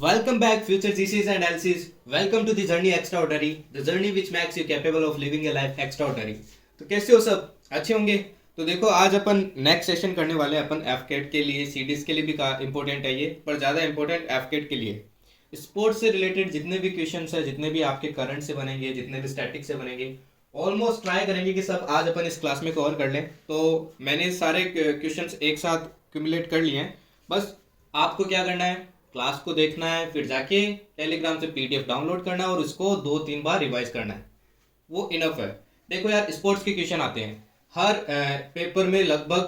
Welcome back, future GCs and LCs. Welcome to the journey extraordinary, the journey which makes you capable of living a life extraordinary. तो कैसे हो सब? अच्छे होंगे? तो देखो आज अपन नेक्स्ट सेशन करने वाले हैं अपन एफकेट के लिए, सीडीज के लिए भी इंपॉर्टेंट है ये, पर ज़्यादा इंपॉर्टेंट एफकेट के लिए। स्पोर्ट्स से रिलेटेड जितने भी क्वेश्चंस है, जितने भी आपके करंट से बनेंगे, जितने भी स्टैटिक से बनेंगे, ऑलमोस्ट ट्राई करेंगे कि सब आज अपन इस क्लास में कवर कर लें। तो मैंने सारे क्वेश्चंस एक साथ क्यूमुलेट कर लिए हैं। बस आपको क्या करना है, क्लास को देखना है, फिर जाके टेलीग्राम से पीडीएफ डाउनलोड करना है और उसको 2-3 बार रिवाइज करना है, वो इनफ है। देखो यार, स्पोर्ट्स के क्वेश्चन आते हैं हर पेपर में, लगभग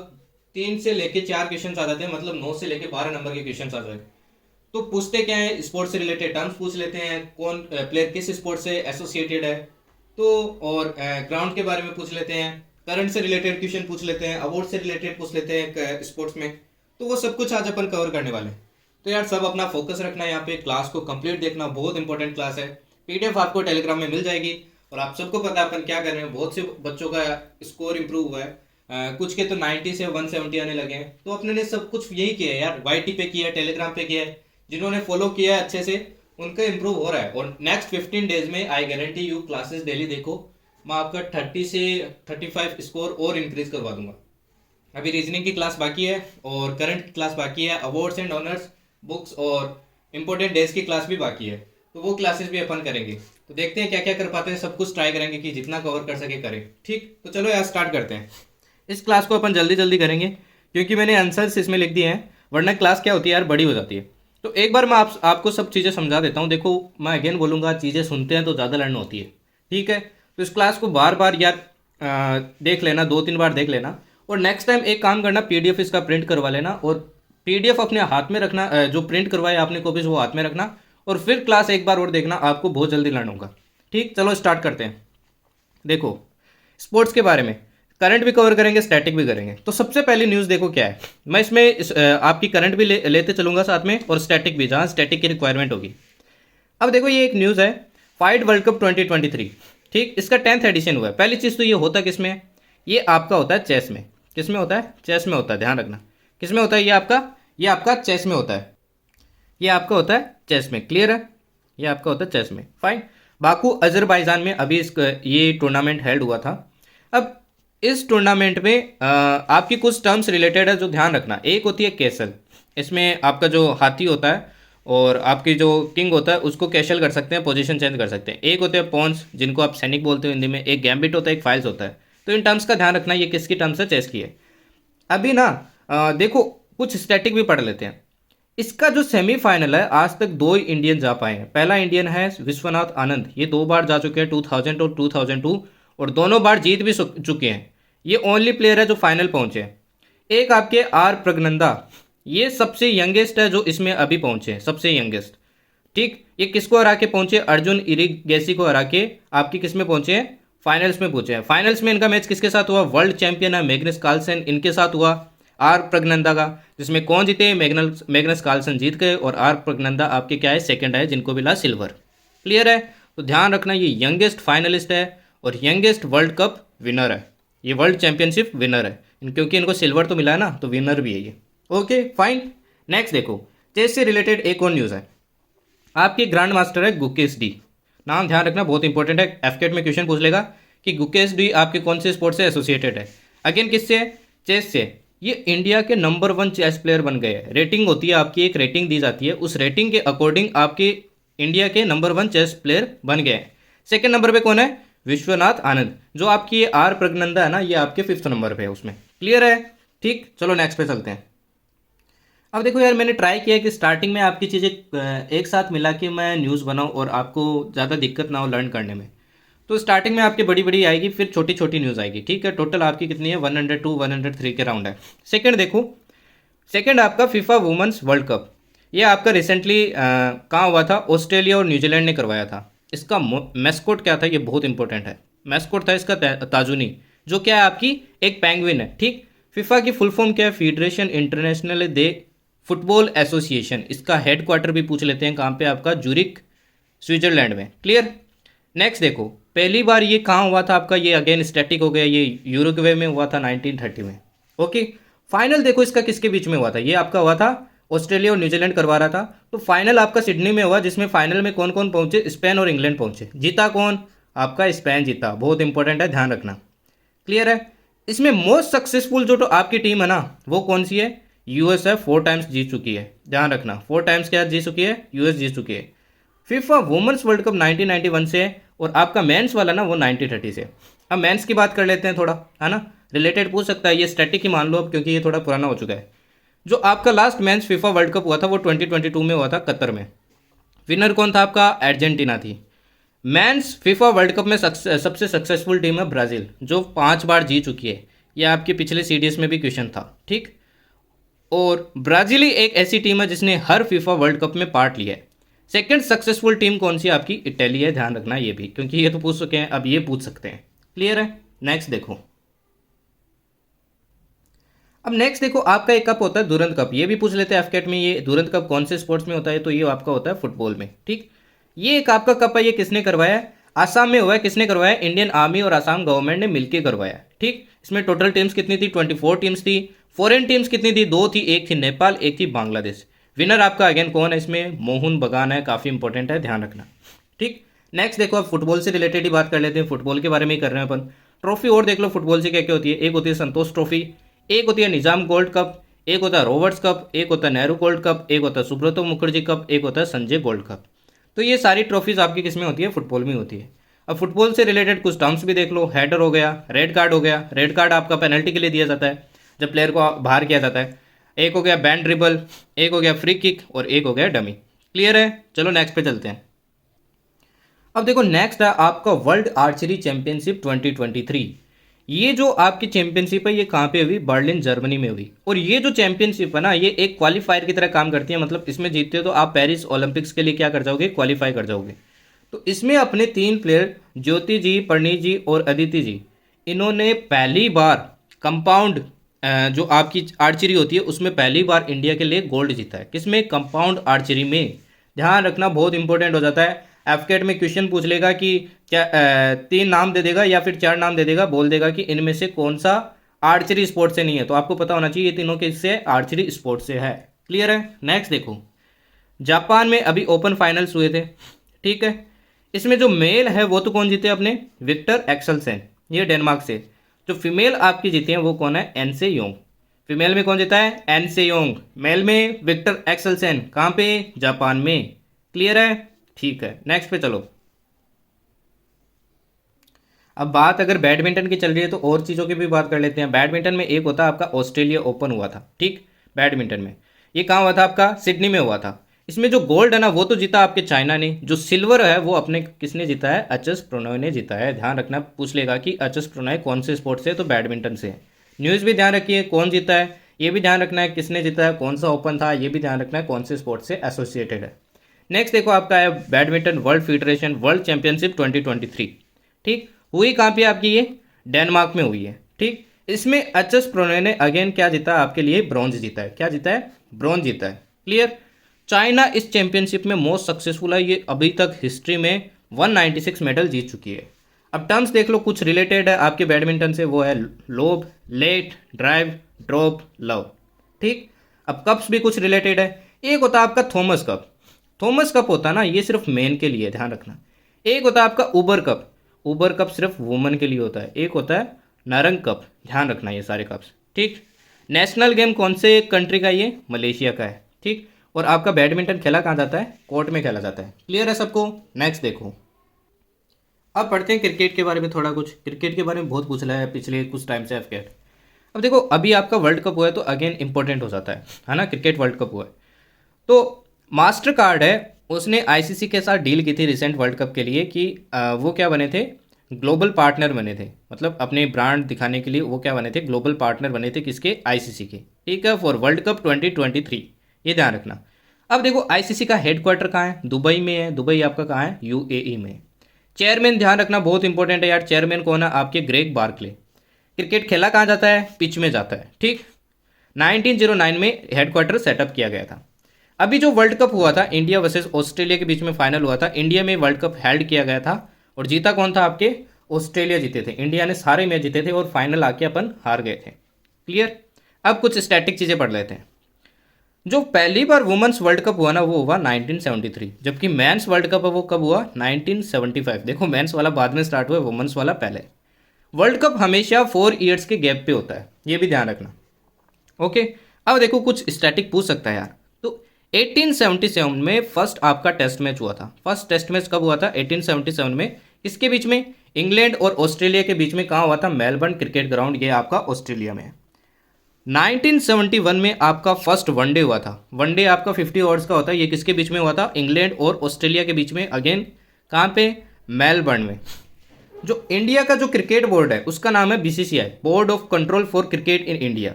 3 से लेके 4 क्वेश्चन आ जाते हैं, मतलब 9 से लेके 12 नंबर के क्वेश्चन आ जाते हैं। तो पूछते क्या है, स्पोर्ट्स से रिलेटेड टर्म्स पूछ लेते हैं, कौन प्लेयर किस स्पोर्ट से एसोसिएटेड है, तो और ग्राउंड के बारे में पूछ लेते हैं, करंट से रिलेटेड क्वेश्चन पूछ लेते हैं, अवार्ड से रिलेटेड पूछ लेते हैं स्पोर्ट्स में। तो वो सब कुछ आज अपन कवर करने वाले हैं। तो यार सब अपना फोकस रखना है यहाँ पे, क्लास को कंप्लीट देखना, बहुत इंपॉर्टेंट क्लास है। पीडीएफ आपको टेलीग्राम में मिल जाएगी। और आप सबको पता है अपन क्या कर रहे हैं, बहुत से बच्चों का स्कोर इंप्रूव हुआ है, कुछ के तो 90 से 170 आने लगे हैं। तो अपने ने सब कुछ यही किया है यार, वाईटी पे किया है, टेलीग्राम पे किया है, जिन्होंने फॉलो किया है अच्छे से उनका इंप्रूव हो रहा है। और नेक्स्ट 15 डेज में I guarantee you classes daily देखो, मैं आपका 30 से 35 स्कोर और इंक्रीज करवा दूंगा। अभी रीजनिंग की क्लास बाकी है और करंट की क्लास बाकी है, अवार्ड्स एंड ऑनर्स बुक्स और इम्पोर्टेंट डेज की क्लास भी बाकी है। तो वो क्लासेस भी अपन करेंगे। तो देखते हैं क्या क्या कर पाते हैं, सब कुछ ट्राई करेंगे कि जितना कवर कर सके करें। ठीक, तो चलो यार स्टार्ट करते हैं। इस क्लास को अपन जल्दी जल्दी करेंगे क्योंकि मैंने आंसर्स इसमें लिख दिए हैं, वरना क्लास क्या होती है यार, बड़ी हो जाती है। तो एक बार मैं आपको सब चीज़ें समझा देता हूँ। देखो मैं अगेन बोलूँगा, चीज़ें सुनते हैं तो ज़्यादा लर्न होती है। ठीक है, तो इस क्लास को बार बार यार देख लेना, 2-3 बार देख लेना। और नेक्स्ट टाइम एक काम करना, पीडीएफ इसका प्रिंट करवा लेना और पीडीएफ अपने हाथ में रखना, जो प्रिंट करवाया आपने कॉपीज वो हाथ में रखना, और फिर क्लास एक बार और देखना, आपको बहुत जल्दी लर्न होगा। ठीक, चलो स्टार्ट करते हैं। देखो स्पोर्ट्स के बारे में करंट भी कवर करेंगे, स्टैटिक भी करेंगे। तो सबसे पहली न्यूज़ देखो क्या है, मैं इसमें आपकी करंट भी लेते चलूंगा साथ में, और स्टैटिक भी, जहाँ स्टैटिक की रिक्वायरमेंट होगी। अब देखो ये एक न्यूज़ है, फाइट वर्ल्ड कप 2023। ठीक, इसका 10th एडिशन हुआ है। पहली चीज़ तो ये होता किस में है, ये आपका होता है चेस में। किस में होता है? चेस में होता है, ध्यान रखना। किस में होता है? ये आपका चेस में होता है। ये आपका होता है चेस में, क्लियर है? ये आपका होता है चेस में, फाइन। बाकू अजरबैजान में अभी ये टूर्नामेंट हेल्ड हुआ था। अब इस टूर्नामेंट में आपकी कुछ टर्म्स रिलेटेड है जो ध्यान रखना। एक होती है कैसल, इसमें आपका जो हाथी होता है और आपकी जो किंग होता है उसको कैशल कर सकते हैं, पोजीशन चेंज कर सकते हैं। एक होते हैं पॉन्स, जिनको आप सैनिक बोलते हो हिंदी में। एक गैम्बिट होता है, एक फाइल्स होता है। तो इन टर्म्स का ध्यान रखना, ये किसकी टर्म्स है? चेस की है। अभी ना देखो कुछ स्टैटिक भी पढ़ लेते हैं। इसका जो सेमीफाइनल है, आज तक 2 ही इंडियन जा पाए हैं। पहला इंडियन है विश्वनाथ आनंद, ये 2 बार जा चुके हैं, 2000 और 2002, और दोनों बार जीत भी चुके हैं। ये ओनली प्लेयर है जो फाइनल पहुंचे हैं। एक आपके आर प्रगनंदा, ये सबसे यंगेस्ट है जो इसमें अभी पहुंचे हैं, सबसे यंगेस्ट। ठीक, ये किसको हरा के पहुंचे? अर्जुन इरिगेसी को हरा के आपकी किस में पहुंचे हैं? फाइनल्स में पहुंचे हैं। फाइनल्स में इनका मैच किसके साथ हुआ? वर्ल्ड चैंपियन है मैग्नस कार्लसन, इनके साथ हुआ, आर प्रगनंदा का। जिसमें कौन जीते? मैग्नस कार्लसन जीत गए, और आर प्रगनंदा आपके क्या है? सेकंड है, जिनको मिला सिल्वर। क्लियर है? तो ध्यान रखना, ये यंगेस्ट फाइनलिस्ट है और यंगेस्ट वर्ल्ड कप विनर है, ये वर्ल्ड चैंपियनशिप विनर है। क्योंकि इनको सिल्वर तो मिला है ना, तो विनर भी है ये। Okay fine. नेक्स्ट देखो, चेस से रिलेटेड एक और न्यूज़ है। आपके ग्रैंड मास्टर है गुकेश डी, नाम ध्यान रखना, बहुत इंपॉर्टेंट है। एफकेट में क्वेश्चन पूछ लेगा कि गुकेश डी आपके कौन से स्पोर्ट से एसोसिएटेड है। अगेन किससे? चेस से। ये इंडिया के नंबर 1 चेस प्लेयर बन गए हैं। रेटिंग होती है आपकी, एक रेटिंग दी जाती है, उस रेटिंग के अकॉर्डिंग आपके इंडिया के नंबर 1 चेस प्लेयर बन गए हैं। सेकेंड नंबर पे कौन है? विश्वनाथ आनंद। जो आपकी ये आर प्रगनंदा है ना, ये आपके 5th नंबर पे है उसमें। क्लियर है? ठीक, चलो नेक्स्ट पे चलते हैं। अब देखो यार, मैंने ट्राई किया कि स्टार्टिंग में आपकी चीज़ें एक साथ मिला के मैं न्यूज़ बनाऊं और आपको ज़्यादा दिक्कत ना हो लर्न करने में। तो स्टार्टिंग में आपकी बड़ी बड़ी आएगी, फिर छोटी छोटी न्यूज़ आएगी। ठीक है, टोटल आपकी कितनी है? 102 103 के राउंड है। सेकंड देखो, सेकंड आपका फीफा वुमेंस वर्ल्ड कप, ये आपका रिसेंटली कहाँ हुआ था? ऑस्ट्रेलिया और न्यूजीलैंड ने करवाया था। इसका मैस्कोट क्या था? ये बहुत इंपॉर्टेंट है। मैस्कोट था इसका ताजुनी, जो क्या है आपकी एक पेंगुइन है। ठीक, फीफा की फुल फॉर्म क्या है? फेडरेशन इंटरनेशनल दे फुटबॉल एसोसिएशन। इसका हेड क्वार्टर भी पूछ लेते हैं, कहाँ पे? आपका जूरिक, स्विट्जरलैंड में। क्लियर? नेक्स्ट देखो, पहली बार ये कहाँ हुआ था आपका? ये अगेन स्टैटिक हो गया, ये यूरुग्वे में हुआ था 1930 में। ओके, फाइनल देखो इसका किसके बीच में हुआ था? ये आपका हुआ था ऑस्ट्रेलिया और न्यूजीलैंड करवा रहा था। तो फाइनल आपका सिडनी में हुआ, जिसमें फाइनल में कौन कौन पहुंचे, स्पेन और इंग्लैंड पहुंचे। जीता कौन, आपका स्पेन जीता, बहुत इंपॉर्टेंट है, ध्यान रखना। क्लियर है। इसमें मोस्ट सक्सेसफुल जो तो आपकी टीम है ना, वो कौन सी है, यूएस है, 4 टाइम्स जीत चुकी है, ध्यान रखना, 4 टाइम्स क्या जीत चुकी है, यूएस जीत चुकी है। फीफा वुमेन्स वर्ल्ड कप 1991 से है, और आपका मेंस वाला ना वो 1930 से। अब मेंस की बात कर लेते हैं थोड़ा, है ना, रिलेटेड पूछ सकता है, ये स्टैटिक ही मान लो अब, क्योंकि ये थोड़ा पुराना हो चुका है। जो आपका last men's FIFA world cup हुआ था वो 2022 में हुआ था, कतर में। विनर कौन था आपका, अर्जेंटीना थी। मेंस फीफा वर्ल्ड कप में सबसे सक्सेसफुल टीम है ब्राज़ील, जो 5 बार जीत चुकी है। यह आपके पिछले सीडीएस में भी क्वेश्चन था, ठीक। और ब्राज़ील ही एक ऐसी टीम है जिसने हर फीफा वर्ल्ड कप में पार्ट लिया है। सेकंड सक्सेसफुल टीम कौन सी आपकी, इटली है, ध्यान रखना ये भी, क्योंकि ये तो पूछ चुके हैं, अब ये पूछ सकते हैं। क्लियर है। नेक्स्ट देखो, अब नेक्स्ट देखो, आपका एक कप होता है दुरंत कप, ये भी पूछ लेते हैं एफकेट में। ये दुरंत कप कौन से स्पोर्ट्स में होता है, तो ये आपका होता है फुटबॉल में, ठीक। ये एक आपका कप है, ये किसने करवाया है, आसाम में हुआ है। किसने करवाया, इंडियन आर्मी और आसाम गवर्नमेंट ने मिलकर करवाया, ठीक। इसमें टोटल टीम्स कितनी थी, 24 टीम्स थी। फॉरेन टीम्स कितनी थी, 2 थी, एक थी नेपाल, एक थी बांग्लादेश। विनर आपका अगेन कौन है इसमें, मोहन बगान है, काफ़ी इंपॉर्टेंट है, ध्यान रखना, ठीक। नेक्स्ट देखो, अब फुटबॉल से रिलेटेड ही बात कर लेते हैं, फुटबॉल के बारे में ही कर रहे हैं अपन। ट्रॉफी और देख लो फुटबॉल से क्या क्या होती है। एक होती है संतोष ट्रॉफी, एक होती है निजाम गोल्ड कप, एक होता है रॉबर्ट्स कप, एक होता है नेहरू गोल्ड कप, एक होता है सुब्रतो मुखर्जी कप, एक होता है संजय गोल्ड कप। तो ये सारी ट्रॉफीज आपकी किस में होती है, फुटबॉल में होती है। अब फुटबॉल से रिलेटेड कुछ टर्म्स भी देख लो। हेडर हो गया, रेड कार्ड हो गया। रेड कार्ड आपका पेनल्टी के लिए दिया जाता है, जब प्लेयर को बाहर किया जाता है। एक हो गया बैंड ड्रिबल, एक हो गया फ्री किक, और एक हो गया डमी। क्लियर है। चलो नेक्स्ट पे चलते हैं। अब देखो, नेक्स्ट है आपका वर्ल्ड आर्चरी चैंपियनशिप 2023। ये जो आपकी चैंपियनशिप है, ये कहाँ पे हुई, बर्लिन जर्मनी में हुई। और ये जो चैंपियनशिप है ना, ये एक क्वालिफायर की तरह काम करती है। मतलब इसमें जीतते हो तो आप पेरिस ओलंपिक्स के लिए क्या कर जाओगे, क्वालिफाई कर जाओगे। तो इसमें अपने 3 प्लेयर, ज्योति जी, परनीत जी और अदिति जी, इन्होंने पहली बार कंपाउंड जो आपकी आर्चरी होती है उसमें पहली बार इंडिया के लिए गोल्ड जीता है। किसमें, कंपाउंड आर्चरी में। ध्यान रखना, बहुत इंपॉर्टेंट हो जाता है। एफकेट में क्वेश्चन पूछ लेगा कि क्या 3 नाम दे देगा या फिर 4 नाम दे देगा, बोल देगा कि इनमें से कौन सा आर्चरी स्पोर्ट से नहीं है। तो आपको पता होना चाहिए ये तीनों किससे, आर्चरी स्पोर्ट से है। क्लियर है। नेक्स्ट देखो, जापान में अभी ओपन फाइनल्स हुए थे, ठीक है। इसमें जो मेल है वो तो कौन जीते अपने, विक्टर एक्सेलसेन, ये डेनमार्क से। जो फीमेल आपकी जीती है वो कौन है, एन से योंग। फीमेल में कौन जीता है, एन से योंग। मेल में विक्टर एक्सेलसेन, कहाँ पे, जापान में। क्लियर है, ठीक है। नेक्स्ट पे चलो। अब बात अगर बैडमिंटन की चल रही है तो और चीज़ों की भी बात कर लेते हैं। बैडमिंटन में एक होता है आपका ऑस्ट्रेलिया ओपन हुआ था, ठीक। बैडमिंटन में ये कहाँ हुआ था, आपका सिडनी में हुआ था। इसमें जो गोल्ड है ना वो तो जीता आपके चाइना ने, जो सिल्वर है वो अपने किसने जीता है, एच एस प्रणॉय ने जीता है। ध्यान रखना, पूछ लेगा कि एच एस प्रणॉय कौन से स्पोर्ट से है, तो बैडमिंटन से है। न्यूज़ भी ध्यान रखिए, कौन जीता है ये भी ध्यान रखना है, किसने जीता है, कौन सा ओपन था ये भी ध्यान रखना है, कौन से स्पोर्ट से एसोसिएटेड है। नेक्स्ट देखो, आपका है badminton world federation world championship 2023, ठीक। हुई कहाँ पे आपकी, ये डेनमार्क में हुई है, ठीक। इसमें एच एस प्रणॉय ने अगेन क्या जीता आपके लिए, ब्रॉन्ज जीता है। क्या जीता है, ब्रॉन्ज जीता है। क्लियर। चाइना इस चैंपियनशिप में मोस्ट सक्सेसफुल है, ये अभी तक हिस्ट्री में 196 मेडल जीत चुकी है। अब टर्म्स देख लो, कुछ रिलेटेड है आपके बैडमिंटन से, वो है lob, let, drive, drop, love, ठीक। अब कप्स भी कुछ रिलेटेड है। एक होता है आपका थॉमस कप। थॉमस कप होता है ना, ये सिर्फ मेन के लिए, ध्यान रखना। एक होता है आपका उबर कप। उबर कप सिर्फ वुमन के लिए होता है। एक होता है नारंग कप, ध्यान रखना ये सारे कप्स, ठीक। नेशनल गेम कौन से कंट्री का, ये मलेशिया का है, ठीक। और आपका बैडमिंटन खेला कहाँ जाता है, कोर्ट में खेला जाता है। क्लियर है सबको। नेक्स्ट देखो, अब पढ़ते हैं क्रिकेट के बारे में थोड़ा कुछ। क्रिकेट के बारे में बहुत पूछ रहा है पिछले कुछ टाइम से एफकेट। अब देखो, अभी आपका वर्ल्ड कप हुआ है तो अगेन इंपॉर्टेंट हो जाता है ना, क्रिकेट वर्ल्ड कप हुआ है तो मास्टर कार्ड है, उसने आईसीसी के साथ डील की थी रिसेंट वर्ल्ड कप के लिए कि वो क्या बने थे, ग्लोबल पार्टनर बने थे। मतलब अपने ब्रांड दिखाने के लिए वो क्या बने थे, ग्लोबल पार्टनर बने थे, किसके, आईसीसी के, ठीक है, फॉर वर्ल्ड कप 2023। ये ध्यान रखना। अब देखो, आईसीसी का हेडक्वार्टर कहाँ है, दुबई में है। दुबई आपका कहाँ है, यूएई में। चेयरमैन ध्यान रखना, बहुत इंपॉर्टेंट है यार। चेयरमैन कौन है, आपके ग्रेग बार्कले। क्रिकेट खेला कहाँ जाता है, पिच में जाता है, ठीक। 1909 में हेडक्वार्टर सेटअप किया गया था। अभी जो वर्ल्ड कप हुआ था इंडिया वर्सेस ऑस्ट्रेलिया के बीच में फाइनल हुआ था, इंडिया में वर्ल्ड कप हेल्ड किया गया था और जीता कौन था, आपके ऑस्ट्रेलिया जीते थे। इंडिया ने सारे मैच जीते थे और फाइनल आके अपन हार गए थे। क्लियर। अब कुछ स्टैटिक चीज़ें पढ़ लेते हैं। जो पहली बार वुमेन्स वर्ल्ड कप हुआ ना वो हुआ 1973, जबकि मेंस वर्ल्ड कप है वो कब हुआ 1975। देखो मेंस वाला बाद में स्टार्ट हुआ, वुमेन्स वाला पहले। वर्ल्ड कप हमेशा 4 ईयर्स के गैप पे होता है, ये भी ध्यान रखना। ओके, अब देखो कुछ स्टैटिक पूछ सकता है यार। तो 1877 में फर्स्ट आपका टेस्ट मैच हुआ था। फर्स्ट टेस्ट मैच कब हुआ था 1877 में, किसके बीच में, इंग्लैंड और ऑस्ट्रेलिया के बीच में। कहाँ हुआ था, मेलबर्न क्रिकेट ग्राउंड, ये आपका ऑस्ट्रेलिया में। 1971 में आपका फर्स्ट वनडे हुआ था। वनडे आपका 50 ओवर्स का होता है, ये किसके बीच में हुआ था, इंग्लैंड और ऑस्ट्रेलिया के बीच में। अगेन कहाँ पे, मेलबर्न में। जो इंडिया का जो क्रिकेट बोर्ड है उसका नाम है BCCI, board of control for cricket in India.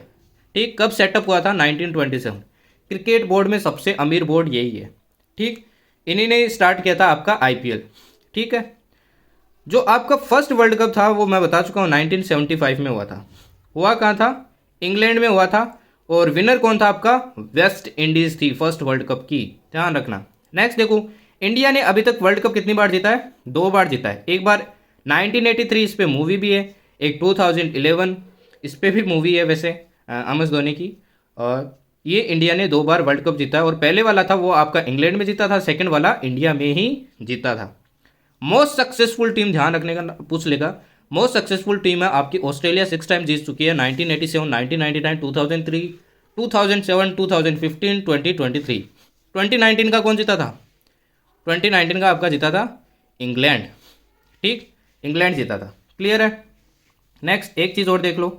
ठीक, कब सेटअप हुआ था 1927। क्रिकेट बोर्ड में सबसे अमीर बोर्ड यही है। ठीक, इन्हीं ने स्टार्ट किया था आपका आईपीएल। ठीक है, जो आपका फर्स्ट वर्ल्ड कप था वो मैं बता चुका हूँ 1975 में हुआ था। हुआ कहाँ था, इंग्लैंड में हुआ था। और विनर कौन था आपका, वेस्ट इंडीज थी फर्स्ट वर्ल्ड कप की, ध्यान रखना। नेक्स्ट देखो, इंडिया ने अभी तक वर्ल्ड कप कितनी बार जीता है, 2 बार जीता है। एक बार 1983, इस पे मूवी भी है। एक 2011, इस पे भी मूवी है वैसे, एम एस धोनी की। और ये इंडिया ने 2 बार वर्ल्ड कप जीता है। और पहले वाला था वो आपका इंग्लैंड में जीता था, सेकंड वाला इंडिया में ही जीता था। मोस्ट सक्सेसफुल टीम ध्यान रखने का पूछ लेगा। मोस्ट सक्सेसफुल टीम है आपकी ऑस्ट्रेलिया, 6 टाइम जीत चुकी है, 1987, 1999, 2003, 2007, 2015, 2023। 2019 का कौन जीता था, 2019 का आपका जीता था इंग्लैंड। ठीक, इंग्लैंड जीता था, क्लियर है। नेक्स्ट एक चीज़ और देख लो,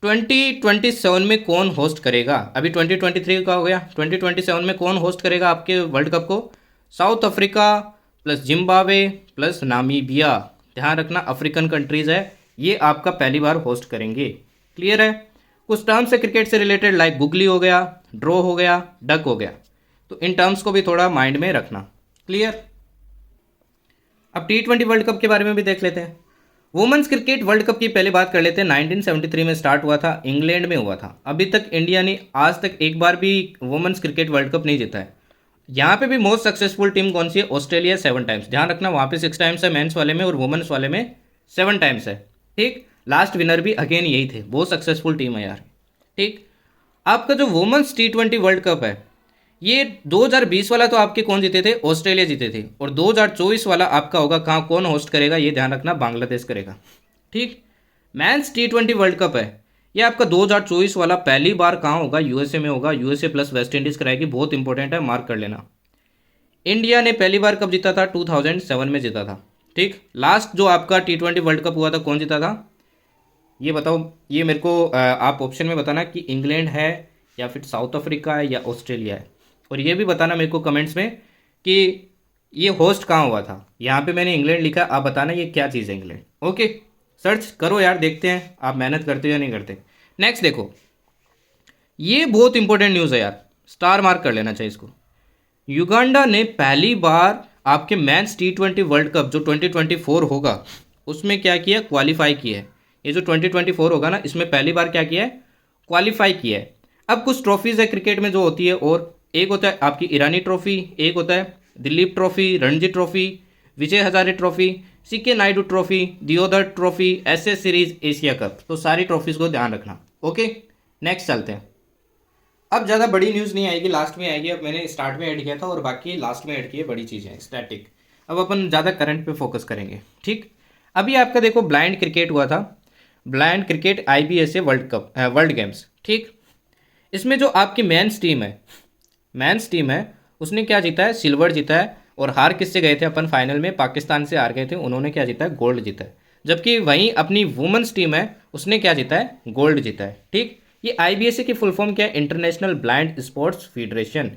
2027 में कौन होस्ट करेगा। अभी 2023 का हो गया, 2027 में कौन होस्ट करेगा आपके वर्ल्ड कप को, south Africa plus Zimbabwe plus Namibia. ध्यान रखना अफ्रीकन कंट्रीज़ है, ये आपका पहली बार होस्ट करेंगे, क्लियर है। कुछ टर्म्स है क्रिकेट से रिलेटेड, लाइक गुगली हो गया, ड्रॉ हो गया, डक हो गया, तो इन टर्म्स को भी थोड़ा माइंड में रखना, क्लियर। अब T20 वर्ल्ड कप के बारे में भी देख लेते हैं। वुमेन्स क्रिकेट वर्ल्ड कप की पहले बात कर लेते हैं। 1973 में स्टार्ट हुआ था, इंग्लैंड में हुआ था। अभी तक इंडिया ने आज तक एक बार भी वुमेन्स क्रिकेट वर्ल्ड कप नहीं जीता है। यहाँ पे भी मोस्ट सक्सेसफुल टीम कौन सी है, ऑस्ट्रेलिया 7 टाइम्स। ध्यान रखना वहाँ पे 6 टाइम्स है मेंस वाले में, और वुमेन्स वाले में 7 टाइम्स है। ठीक, लास्ट विनर भी अगेन यही थे, बहुत सक्सेसफुल टीम है यार। ठीक, आपका जो वुमेन्स T20 वर्ल्ड कप है, ये 2020 वाला तो आपके कौन जीते थे, ऑस्ट्रेलिया जीते थे। और 2024 वाला आपका होगा कहाँ, कौन होस्ट करेगा, ये ध्यान रखना बांग्लादेश करेगा। ठीक, मेंस T20 वर्ल्ड कप है, ये आपका 2024 वाला पहली बार कहाँ होगा, यूएसए में होगा। यूएसए प्लस वेस्ट इंडीज कराएगी, बहुत इंपॉर्टेंट है, मार्क कर लेना। इंडिया ने पहली बार कब जीता था, 2007 में जीता था। ठीक, लास्ट जो आपका T20 वर्ल्ड कप हुआ था कौन जीता था, ये बताओ। ये मेरे को आप ऑप्शन में बताना कि इंग्लैंड है या फिर साउथ अफ्रीका है या ऑस्ट्रेलिया है। और ये भी बताना मेरे को कमेंट्स में कि ये होस्ट कहाँ हुआ था। यहाँ पे मैंने इंग्लैंड लिखा, आप बताना ये क्या चीज़ है इंग्लैंड। ओके, सर्च करो यार, देखते हैं आप मेहनत करते हो या नहीं करते। नेक्स्ट देखो, ये बहुत इंपॉर्टेंट न्यूज़ है यार, स्टार मार्क कर लेना चाहिए इसको। युगांडा ने पहली बार आपके मेंस T20 वर्ल्ड कप जो 2024 होगा उसमें क्या किया, क्वालिफाई किया है। ये जो 2024 होगा ना, इसमें पहली बार क्या किया है, क्वालिफाई किया है। अब कुछ ट्रॉफीज़ है क्रिकेट में जो होती है, और एक होता है आपकी ईरानी ट्रॉफी, एक होता है Dilip trophy, Ranji trophy, Vijay Hazare trophy, CK Naidu trophy, Deodhar trophy, SS series, Asia cup. तो सारी ट्रॉफीज़ को ध्यान रखना। ओके, नेक्स्ट चलते हैं। अब ज़्यादा बड़ी न्यूज़ नहीं आएगी, लास्ट में आएगी। अब मैंने स्टार्ट में ऐड किया था और बाकी लास्ट में ऐड किए बड़ी चीज़ें स्टैटिक। अब अपन ज़्यादा करंट पे फोकस करेंगे। ठीक, अभी आपका देखो ब्लाइंड क्रिकेट हुआ था, blind cricket IBSA world cup, world games. ठीक, इसमें जो आपकी मेंस टीम है उसने क्या जीता है, सिल्वर जीता है। और हार किससे गए थे अपन फाइनल में, पाकिस्तान से हार गए थे। उन्होंने क्या जीता है, गोल्ड जीता है। जबकि वहीं अपनी वुमेन्स टीम है, उसने क्या जीता है, गोल्ड जीता है। ठीक, ये IBSA की फुल फॉर्म क्या है, इंटरनेशनल ब्लाइंड स्पोर्ट्स फेडरेशन।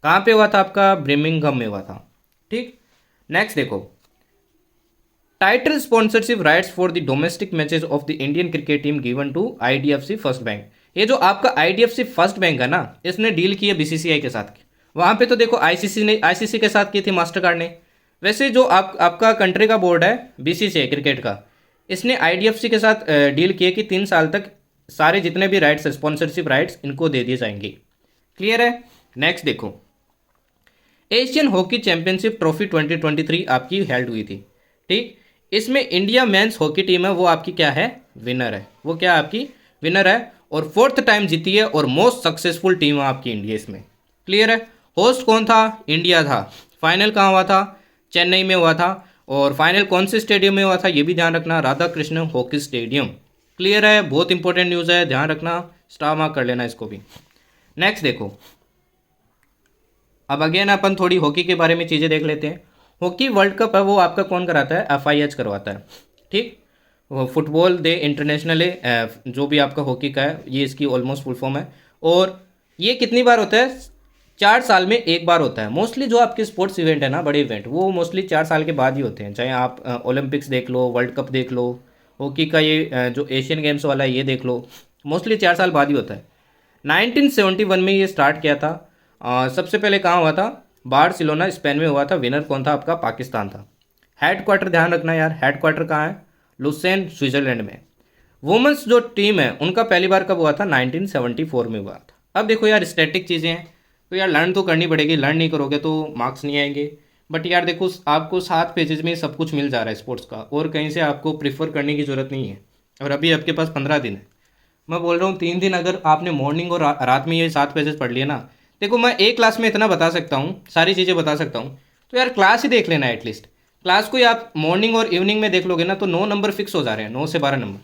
कहाँ पे हुआ था आपका, ब्रिमिंघम में हुआ था। ठीक, नेक्स्ट देखो, title sponsorship rights for the domestic matches of the Indian cricket team given to IDFC first bank. ये जो आपका IDFC फर्स्ट बैंक है ना, इसने डील की है BCCI के साथ। वहाँ पे तो देखो ICC के साथ की थी मास्टर कार्ड ने। वैसे जो आपका कंट्री का बोर्ड है BCCI क्रिकेट का, इसने IDFC के साथ डील किए कि 3 साल तक सारे जितने भी राइट्स, स्पॉन्सरशिप राइट्स, इनको दे दिए जाएंगे। क्लियर है। नेक्स्ट देखो, एशियन हॉकी चैंपियनशिप ट्रॉफी 2023 आपकी हेल्ड हुई थी। ठीक, इसमें इंडिया मेंस हॉकी टीम है वो आपकी क्या है, विनर है। वो क्या आपकी विनर है। और 4th टाइम जीती है और मोस्ट सक्सेसफुल टीम है आपकी इंडिया इसमें। क्लियर है। होस्ट कौन था? इंडिया था। फाइनल कहाँ हुआ था? चेन्नई में हुआ था। और फाइनल कौन से स्टेडियम में हुआ था ये भी ध्यान रखना, Radha Krishna hockey stadium. Clear है, बहुत इंपॉर्टेंट न्यूज़ है, ध्यान रखना, स्टार मार्क कर लेना इसको भी। नेक्स्ट देखो, अब अगेन अपन थोड़ी हॉकी के बारे में चीज़ें देख लेते हैं। हॉकी वर्ल्ड कप है वो आपका कौन कराता है? FIH करवाता है। ठीक, वो फुटबॉल दे इंटरनेशनल है, जो भी आपका हॉकी का है, ये इसकी ऑलमोस्ट फुल फॉर्म है। और ये कितनी बार होता है? 4 साल में एक बार होता है। मोस्टली जो आपके स्पोर्ट्स इवेंट है ना, बड़े इवेंट, वो मोस्टली 4 साल के बाद ही होते हैं। चाहे आप ओलंपिक्स देख लो, वर्ल्ड कप देख लो, हॉकी का ये जो एशियन गेम्स वाला है ये देख लो, मोस्टली 4 साल बाद ही होता है। 1971 में ये स्टार्ट किया था। सबसे पहले कहाँ हुआ था? बार्सिलोना स्पेन में हुआ था। विनर कौन था आपका? पाकिस्तान था। हेड क्वार्टर ध्यान रखना यार, हेड क्वार्टर कहाँ है? लुसेन, स्विट्जरलैंड में। वुमेंस जो टीम है उनका पहली बार कब हुआ था? 1974 में हुआ था। अब देखो यार, स्टैटिक चीज़ें हैं तो यार लर्न तो करनी पड़ेगी, लर्न नहीं करोगे तो मार्क्स नहीं आएंगे। बट यार देखो, आपको 7 पेजेस में सब कुछ मिल जा रहा है स्पोर्ट्स का, और कहीं से आपको प्रीफर करने की ज़रूरत नहीं है। और अभी आपके पास 15 दिन है। मैं बोल रहा हूँ 3 दिन अगर आपने मॉर्निंग और रात में ये 7 पेजेस पढ़ लिए ना, देखो मैं एक क्लास में इतना बता सकता हूँ, सारी चीज़ें बता सकता हूँ, तो यार क्लास ही देख लेना एटलीस्ट। क्लास को ही आप मॉर्निंग और इवनिंग में देख लोगे ना तो 9 नंबर फिक्स हो जा रहे हैं, 9 से 12 नंबर।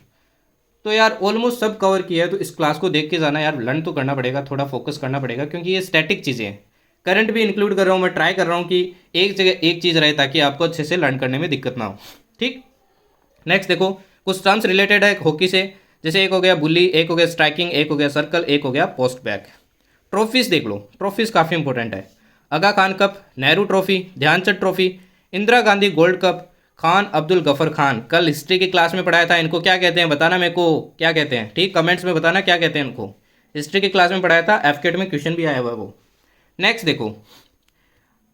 तो यार ऑलमोस्ट सब कवर किया है, तो इस क्लास को देख के जाना यार, लर्न तो करना पड़ेगा, थोड़ा फोकस करना पड़ेगा, क्योंकि ये स्टैटिक चीज़ें हैं। करंट भी इंक्लूड कर रहा हूँ, मैं ट्राई कर रहा हूँ कि एक जगह एक चीज़ रहे ताकि आपको अच्छे से लर्न करने में दिक्कत ना हो। ठीक, नेक्स्ट देखो, कुछ टर्म्स रिलेटेड है हॉकी से, जैसे एक हो गया बुली, एक हो गया स्ट्राइकिंग, एक हो गया सर्कल, एक हो गया पोस्ट बैक। ट्रॉफीज देख लो, ट्रॉफीज काफ़ी इंपॉर्टेंट है। Aga Khan cup, Nehru trophy, Dhyanchand trophy, Indira Gandhi gold cup, Khan Abdul Gaffar Khan. कल हिस्ट्री की क्लास में पढ़ाया था, इनको क्या कहते हैं बताना मेरे को, क्या कहते हैं? ठीक, कमेंट्स में बताना क्या कहते हैं इनको। हिस्ट्री की क्लास में पढ़ाया था, FCAT में क्वेश्चन भी आया हुआ वो। नेक्स्ट देखो,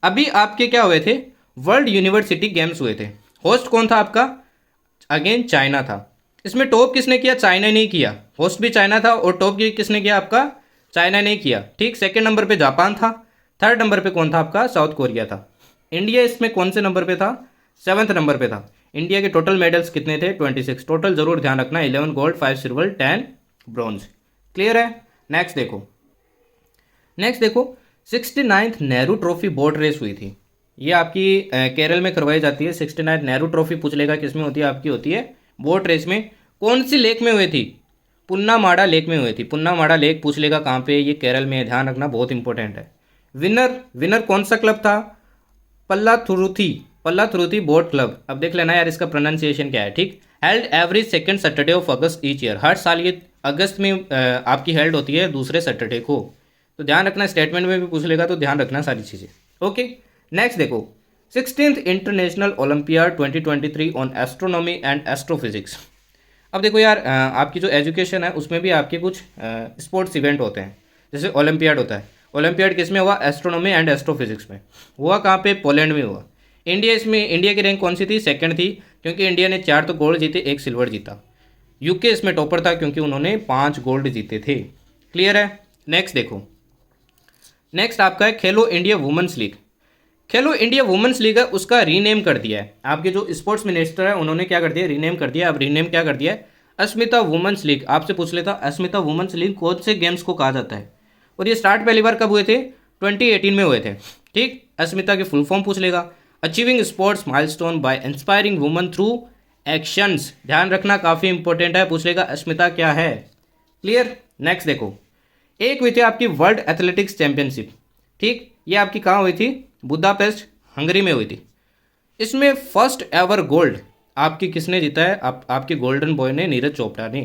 अभी आपके क्या हुए थे? वर्ल्ड यूनिवर्सिटी गेम्स हुए थे। होस्ट कौन था आपका? अगेन चाइना था। इसमें टॉप किसने किया? चाइना नहीं किया। होस्ट भी चाइना था और टॉप किसने किया आपका? चाइना नहीं किया। ठीक, सेकंड नंबर पे जापान था। थर्ड नंबर पे कौन था आपका? साउथ कोरिया था। इंडिया इसमें कौन से नंबर पे था? 7th नंबर पे था। इंडिया के टोटल मेडल्स कितने थे? 26 टोटल, जरूर ध्यान रखना, 11 गोल्ड, 5 सिल्वर, 10 ब्रॉन्ज। क्लियर है। नेक्स्ट देखो, नेक्स्ट देखो, 69th Nehru trophy boat race हुई थी। ये आपकी केरल में करवाई जाती है। 69th नेहरू ट्रॉफी पूछ लेगा किस में होती है? आपकी होती है बोट रेस में। कौन सी लेक में हुई थी? पुन्नामाड़ा लेक में हुई थी। पुन्नामाड़ा लेक पूछ लेगा कहाँ पे? ये केरल में है, ध्यान रखना, बहुत इंपॉर्टेंट है। विनर कौन सा क्लब था? Pallathuruthy boat club. अब देख लेना यार इसका प्रोनाउंसिएशन क्या है। ठीक, held every second Saturday of August each year. हर साल ये अगस्त में आपकी हेल्ड होती है, दूसरे सैटरडे को। तो ध्यान रखना, स्टेटमेंट में भी पूछ लेगा तो ध्यान रखना सारी चीज़ें। ओके, नेक्स्ट देखो, 16th international olympiad 2023 on astronomy and astrophysics. अब देखो यार, आपकी जो एजुकेशन है उसमें भी आपके कुछ स्पोर्ट्स इवेंट होते हैं। जैसे ओलंपियाड होता है। ओलंपियाड किस में हुआ? एस्ट्रोनॉमी एंड एस्ट्रोफिजिक्स में हुआ। कहाँ पे? पोलैंड में हुआ। इंडिया की रैंक कौन सी थी? सेकंड थी, क्योंकि इंडिया ने 4 तो गोल्ड जीते, 1 सिल्वर जीता। यूके इसमें टॉपर था क्योंकि उन्होंने 5 गोल्ड जीते थे। क्लियर है। नेक्स्ट देखो, नेक्स्ट आपका है खेलो इंडिया वुमेन्स लीग। खेलो इंडिया वुमेन्स लीग है, उसका रीनेम कर दिया है। आपके जो स्पोर्ट्स मिनिस्टर है उन्होंने क्या कर दिया? रीनेम कर दिया। अब रीनेम क्या कर दिया है? अस्मिता वुमेन्स लीग। आपसे पूछ लेता, अस्मिता वुमेन्स लीग कौन से गेम्स को कहा जाता है? और ये स्टार्ट पहली बार कब हुए थे? 2018 में हुए थे। ठीक, अस्मिता की फुल फॉर्म पूछ लेगा। Achieving sports milestone by inspiring women through actions. ध्यान रखना, काफ़ी इंपॉर्टेंट है, पूछ लेगा अस्मिता क्या है। क्लियर। नेक्स्ट देखो, एक हुई थी आपकी वर्ल्ड एथलेटिक्स चैंपियनशिप। ठीक, ये आपकी कहाँ हुई थी? बुदापेस्ट, हंगरी में हुई थी। इसमें फर्स्ट एवर गोल्ड आपकी किसने जीता है? आपके गोल्डन बॉय ने, नीरज चोपड़ा ने।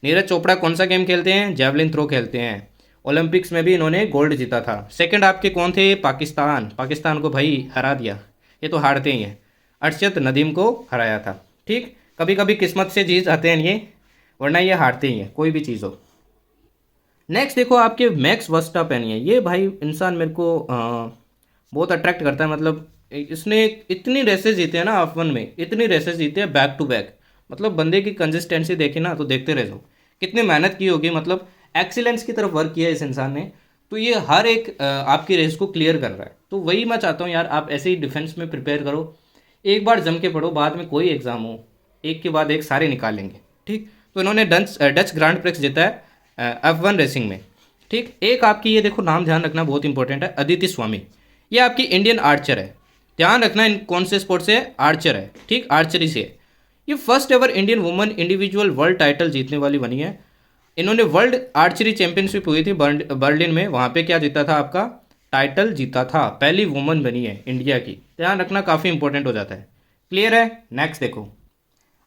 नीरज चोपड़ा कौन सा गेम खेलते हैं? जेवलिन थ्रो खेलते हैं। ओलंपिक्स में भी इन्होंने गोल्ड जीता था। सेकंड आपके कौन थे? पाकिस्तान को भाई हरा दिया, ये तो हारते ही हैं। अरशद नदीम को हराया था। ठीक, कभी कभी किस्मत से जीत जाते हैं ये, वरना ये हारते ही हैं कोई भी चीज़ हो। नेक्स्ट देखो, आपके मैक्स वर्स्टापेन है। ये भाई इंसान मेरे को बहुत अट्रैक्ट करता है। मतलब इसने इतनी रेसेस जीते हैं ना F1 में, इतनी रेसेस जीते हैं बैक टू बैक। मतलब बंदे की कंसिस्टेंसी देखी ना तो देखते रह जाओ, कितनी मेहनत की होगी। मतलब एक्सीलेंस की तरफ वर्क किया है इस इंसान ने, तो ये हर एक आपकी रेस को क्लियर कर रहा है। तो वही मैं चाहता हूँ यार, आप ऐसे ही डिफेंस में प्रिपेयर करो, एक बार जम के पढ़ो, बाद में कोई एग्जाम हो एक के बाद एक सारे निकालेंगे। ठीक, तो इन्होंने डच ग्रांड प्रिक्स जीता है F1 रेसिंग में। ठीक, एक आपकी ये देखो नाम ध्यान रखना बहुत इंपॉर्टेंट है, अदिति स्वामी। ये आपकी इंडियन आर्चर है, ध्यान रखना इन कौन से स्पोर्ट से है, आर्चर है। ठीक, आर्चरी से है। ये first ever Indian woman individual world title जीतने वाली बनी है। इन्होंने वर्ल्ड आर्चरी चैंपियनशिप हुई थी बर्लिन में, वहाँ पे क्या जीता था, आपका टाइटल जीता था, पहली वुमन बनी है इंडिया की। ध्यान रखना, काफ़ी इंपॉर्टेंट हो जाता है। क्लियर है? नेक्स्ट देखो,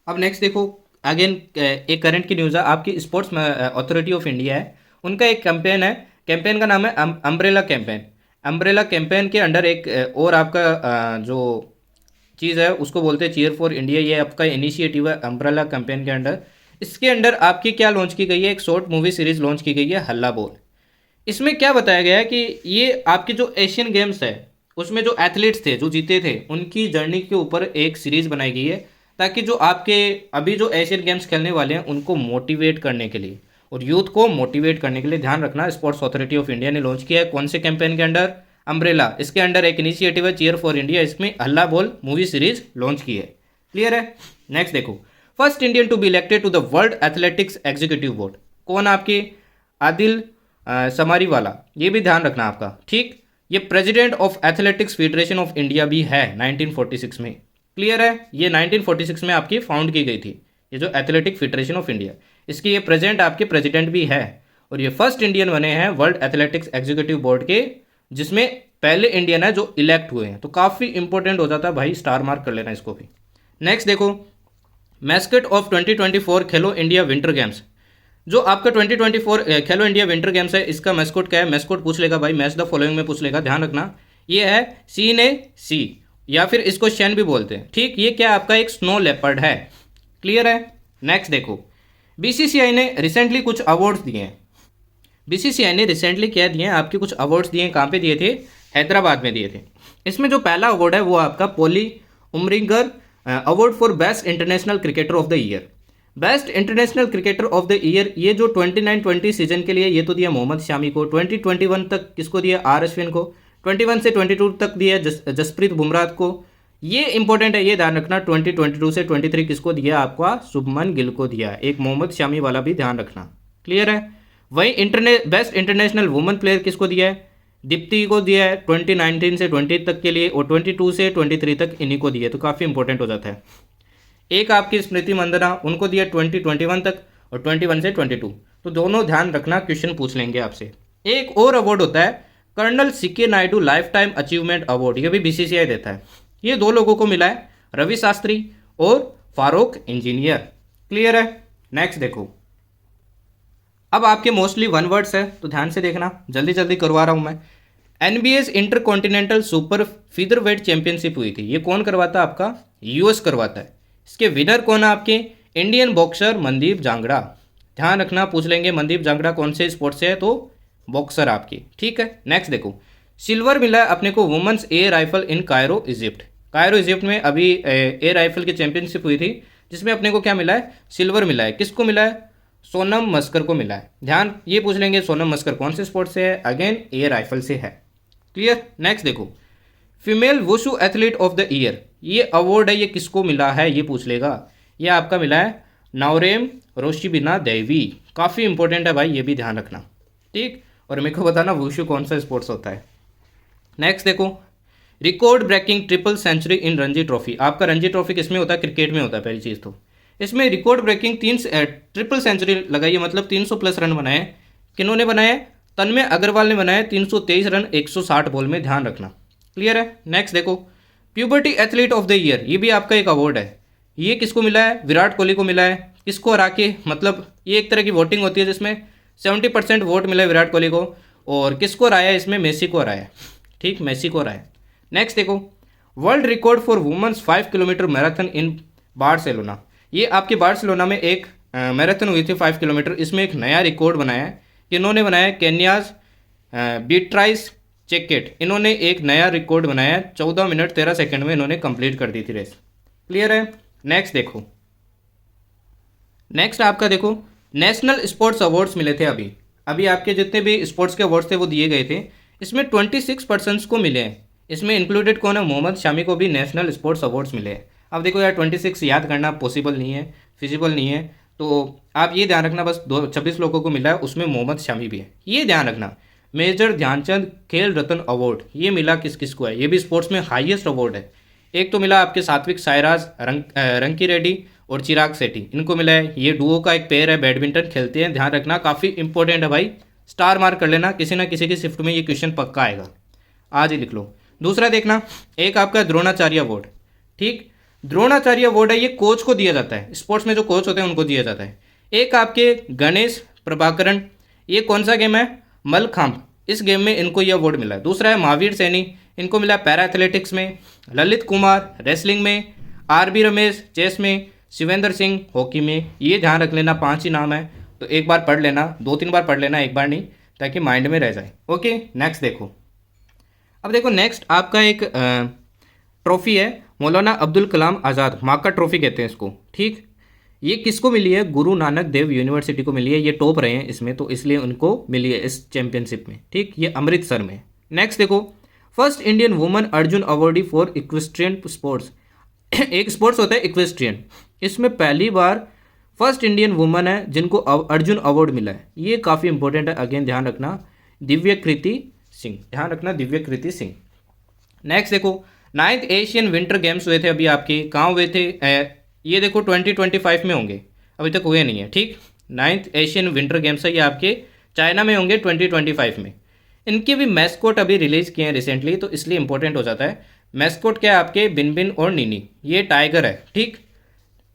अब नेक्स्ट देखो अगेन एक करंट की न्यूज़ है, आपकी स्पोर्ट्स अथॉरिटी ऑफ इंडिया है, उनका एक कैंपेन है, कैंपेन का नाम है अम्ब्रेला कैंपेन। अम्ब्रेला कैंपेन के अंडर एक और आपका जो चीज़ है उसको बोलते हैं चीयर फॉर इंडिया। ये आपका इनिशिएटिव है अम्ब्रेला कैंपेन के अंडर। इसके अंडर आपकी क्या लॉन्च की गई है, एक शॉर्ट मूवी सीरीज लॉन्च की गई है, हल्ला बोल। इसमें क्या बताया गया है कि ये आपके जो एशियन गेम्स है उसमें जो एथलीट्स थे जो जीते थे उनकी जर्नी के ऊपर एक सीरीज बनाई गई है, ताकि जो आपके अभी जो एशियन गेम्स खेलने वाले हैं उनको मोटिवेट करने के लिए और यूथ को मोटिवेट करने के लिए। ध्यान रखना, स्पोर्ट्स अथॉरिटी ऑफ इंडिया ने लॉन्च किया है, कौन से कैंपेन के अंडर, अम्ब्रेला। इसके अंडर एक इनिशिएटिव है चीयर फॉर इंडिया, इसमें हल्ला बोल मूवी सीरीज लॉन्च की है। क्लियर है? नेक्स्ट देखो, first Indian to be elected to the world athletics executive board, कौन, आपके आदिल समारी वाला। ये भी ध्यान रखना आपका। ठीक, ये president of athletics federation of India भी है 1946 में। क्लियर है? ये 1946 में आपकी फाउंड की गई थी, ये जो एथलेटिक फेडरेशन ऑफ इंडिया, इसकी ये प्रेजेंट आपके प्रेसिडेंट भी है। और ये फर्स्ट इंडियन बने हैं वर्ल्ड एथलेटिक्स एग्जीक्यूटिव बोर्ड के, जिसमें पहले इंडियन है जो इलेक्ट हुए हैं। तो काफ़ी इंपॉर्टेंट हो जाता है भाई, स्टार मार्क कर लेना इसको भी। नेक्स्ट देखो, mascot of 2024 Khelo India winter games. जो आपका 2024 खेलो इंडिया विंटर गेम्स है, इसका मैस्कोट क्या है, मैस्कोट पूछ लेगा भाई, मैच द फॉलोइंग में पूछ लेगा, ध्यान रखना। ये है सी या फिर इसको शेन भी बोलते हैं। ठीक, ये क्या आपका एक स्नो लेपर्ड है। क्लियर है? नेक्स्ट देखो, बीसीसीआई ने रिसेंटली कुछ अवार्ड्स दिए हैं। बीसीसीआई ने रिसेंटली क्या दिए हैं, आपके कुछ अवार्ड्स दिए हैं, कहाँ पे दिए थे, हैदराबाद में दिए थे। इसमें जो पहला अवार्ड है वो आपका Polly Umrigar award for best international cricketer of the year. Best international cricketer of the year, ये जो 29-20 सीजन के लिए ये तो दिया मोहम्मद शामी को, 2021 तक किसको दिया, आर अश्विन को, 21 से 22 तक दिया जसप्रीत बुमराह को। ये इंपॉर्टेंट है, ये ध्यान रखना, 2022 से 23 किसको दिया, आपका शुभमन गिल को दिया, एक मोहम्मद शामी वाला भी ध्यान रखना। क्लियर है? वहीं बेस्ट इंटरनेशनल वुमेन प्लेयर किसको दिया है, दीप्ति को दिया है 2019 से 20 तक के लिए, और 22 से 23 तक इन्हीं को दिया, तो काफ़ी इंपॉर्टेंट हो जाता है। एक आपकी स्मृति मंदना, उनको दिया 2021 तक और 21 से 22, तो दोनों ध्यान रखना, क्वेश्चन पूछ लेंगे आपसे। एक और अवार्ड होता है colonel CK Naidu lifetime achievement award, ये भी बीसीसीआई देता है। ये दो लोगों को मिला है, रवि शास्त्री और फारूक इंजीनियर। क्लियर है? नेक्स्ट देखो, अब आपके मोस्टली वन वर्ड्स है तो ध्यान से देखना, जल्दी जल्दी करवा रहा हूं मैं। NBS intercontinental super featherweight championship हुई थी, ये कौन करवाता है, आपका यूएस करवाता है। इसके विनर कौन है, आपके इंडियन बॉक्सर मनदीप जांगड़ा। ध्यान रखना, पूछ लेंगे मनदीप जांगड़ा कौन से स्पोर्ट से है, तो बॉक्सर आपकी। ठीक है? नेक्स्ट देखो, सिल्वर मिला है अपने को women's air rifle in Cairo Egypt. Cairo Egypt में अभी एयर राइफल की चैंपियनशिप हुई थी, जिसमें अपने को क्या मिला है, सिल्वर मिला है। किसको मिला है, सोनम मस्कर को मिला है। ध्यान, ये पूछ लेंगे सोनम मस्कर कौन से स्पोर्ट से है, अगेन एयर राइफल से है। क्लियर? नेक्स्ट देखो, female wushu athlete of the year, ये अवार्ड है, ये किसको मिला है, ये पूछ लेगा। ये आपका मिला है नवरेम रोशिबिना देवी, काफ़ी इंपॉर्टेंट है भाई, ये भी ध्यान रखना। ठीक, और मेरे को बताना वुशु कौन सा स्पोर्ट्स होता है। नेक्स्ट देखो, रिकॉर्ड ब्रेकिंग ट्रिपल सेंचुरी इन रणजी ट्रॉफी। आपका रणजी ट्रॉफी किसमें होता है, क्रिकेट में होता है पहली चीज़ तो। इसमें रिकॉर्ड ब्रेकिंग ट्रिपल सेंचुरी लगाई है, मतलब 300 प्लस रन बनाए। किन्होंने बनाए, तन्मय अग्रवाल ने बनाए 323 रन 160 बॉल में, ध्यान रखना। क्लियर है? नेक्स्ट देखो, puberty athlete of the year, ये भी आपका एक अवार्ड है। ये किसको मिला है, विराट कोहली को मिला है। किसको हरा के, मतलब ये एक तरह की वोटिंग होती है जिसमें 70% वोट मिला है विराट कोहली को, और किसको हराया, इसमें मेसी को हराया। ठीक, मेसी को हराया। नेक्स्ट देखो, world record for women's 5 kilometre marathon in Barcelona. ये आपके बार्सिलोना में एक मैराथन हुई थी 5 किलोमीटर, इसमें एक नया रिकॉर्ड बनाया है। इन्होंने बनाया केन्याज बीट्राइस चेकेट, इन्होंने एक नया रिकॉर्ड बनाया है, 14 मिनट 13 सेकंड में इन्होंने कंप्लीट कर दी थी रेस। क्लियर है? नेक्स्ट देखो, नेक्स्ट आपका देखो, नेशनल स्पोर्ट्स अवार्ड्स मिले थे अभी अभी आपके जितने भी स्पोर्ट्स के अवार्ड्स थे वो दिए गए थे। इसमें 26 पर्सन्स को मिले हैं, इसमें इंक्लूडेड कौन है, मोहम्मद शामी को भी नेशनल स्पोर्ट्स अवार्ड्स मिले हैं। अब देखो यार 26 याद करना पॉसिबल नहीं है, फिजिबल नहीं है, तो आप ये ध्यान रखना, बस 26 लोगों को मिला है, उसमें मोहम्मद शमी भी है, ये ध्यान रखना। मेजर ध्यानचंद खेल रत्न अवार्ड ये मिला किस किस को है, ये भी स्पोर्ट्स में हाईएस्ट अवार्ड है। एक तो मिला आपके सात्विक साईराज रंकी रेड्डी और चिराग शेट्टी, इनको मिला है। ये डुओ का एक पेयर है, बैडमिंटन खेलते हैं, ध्यान रखना, काफ़ी इंपॉर्टेंट है भाई, स्टार मार्क कर लेना, किसी ना किसी की शिफ्ट में ये क्वेश्चन पक्का आएगा, आज ही लिख लो। दूसरा देखना, एक आपका द्रोणाचार्य अवार्ड, ठीक, द्रोणाचार्य अवार्ड है, ये कोच को दिया जाता है, स्पोर्ट्स में जो कोच होते हैं उनको दिया जाता है। एक आपके गणेश प्रभाकरण, ये कौन सा गेम है, मलखांब, इस गेम में इनको ये अवार्ड मिला है। दूसरा है महावीर सैनी, इनको मिला पैरा एथलेटिक्स में। ललित कुमार रेसलिंग में, आरबी रमेश चेस में, शिवेंद्र सिंह हॉकी में। ये ध्यान रख लेना, 5 ही नाम है, तो एक बार पढ़ लेना, 2-3 बार पढ़ लेना, एक बार नहीं, ताकि माइंड में रह जाए। ओके, नेक्स्ट देखो। अब देखो नेक्स्ट आपका एक ट्रॉफी है, मौलाना अब्दुल कलाम आज़ाद माका ट्रॉफी कहते हैं इसको, ठीक। ये किसको मिली है, गुरु नानक देव यूनिवर्सिटी को मिली है, ये टॉप रहे हैं इसमें, तो इसलिए उनको मिली है इस चैंपियनशिप में, ठीक, ये अमृतसर में। नेक्स्ट देखो, first Indian woman Arjun awardee for equestrian sports. एक स्पोर्ट्स होता है इक्वेस्ट्रियन, इसमें पहली बार फर्स्ट इंडियन वुमन है जिनको अर्जुन अवार्ड मिला है, ये काफ़ी इंपॉर्टेंट है, अगेन ध्यान रखना, दिव्यकृति सिंह, ध्यान रखना, दिव्यकृति सिंह। नेक्स्ट देखो, 9th एशियन विंटर गेम्स हुए थे अभी आपके, कहाँ हुए थे, ये देखो 2025 में होंगे, अभी तक हुए नहीं है, ठीक। 9th एशियन विंटर गेम्स है, ये आपके चाइना में होंगे 2025 में। इनके भी मैस्कोट अभी रिलीज़ किए हैं रिसेंटली, तो इसलिए इंपॉर्टेंट हो जाता है। मैस्कोट क्या है आपके, बिन बिन और नीनी, ये टाइगर है, ठीक।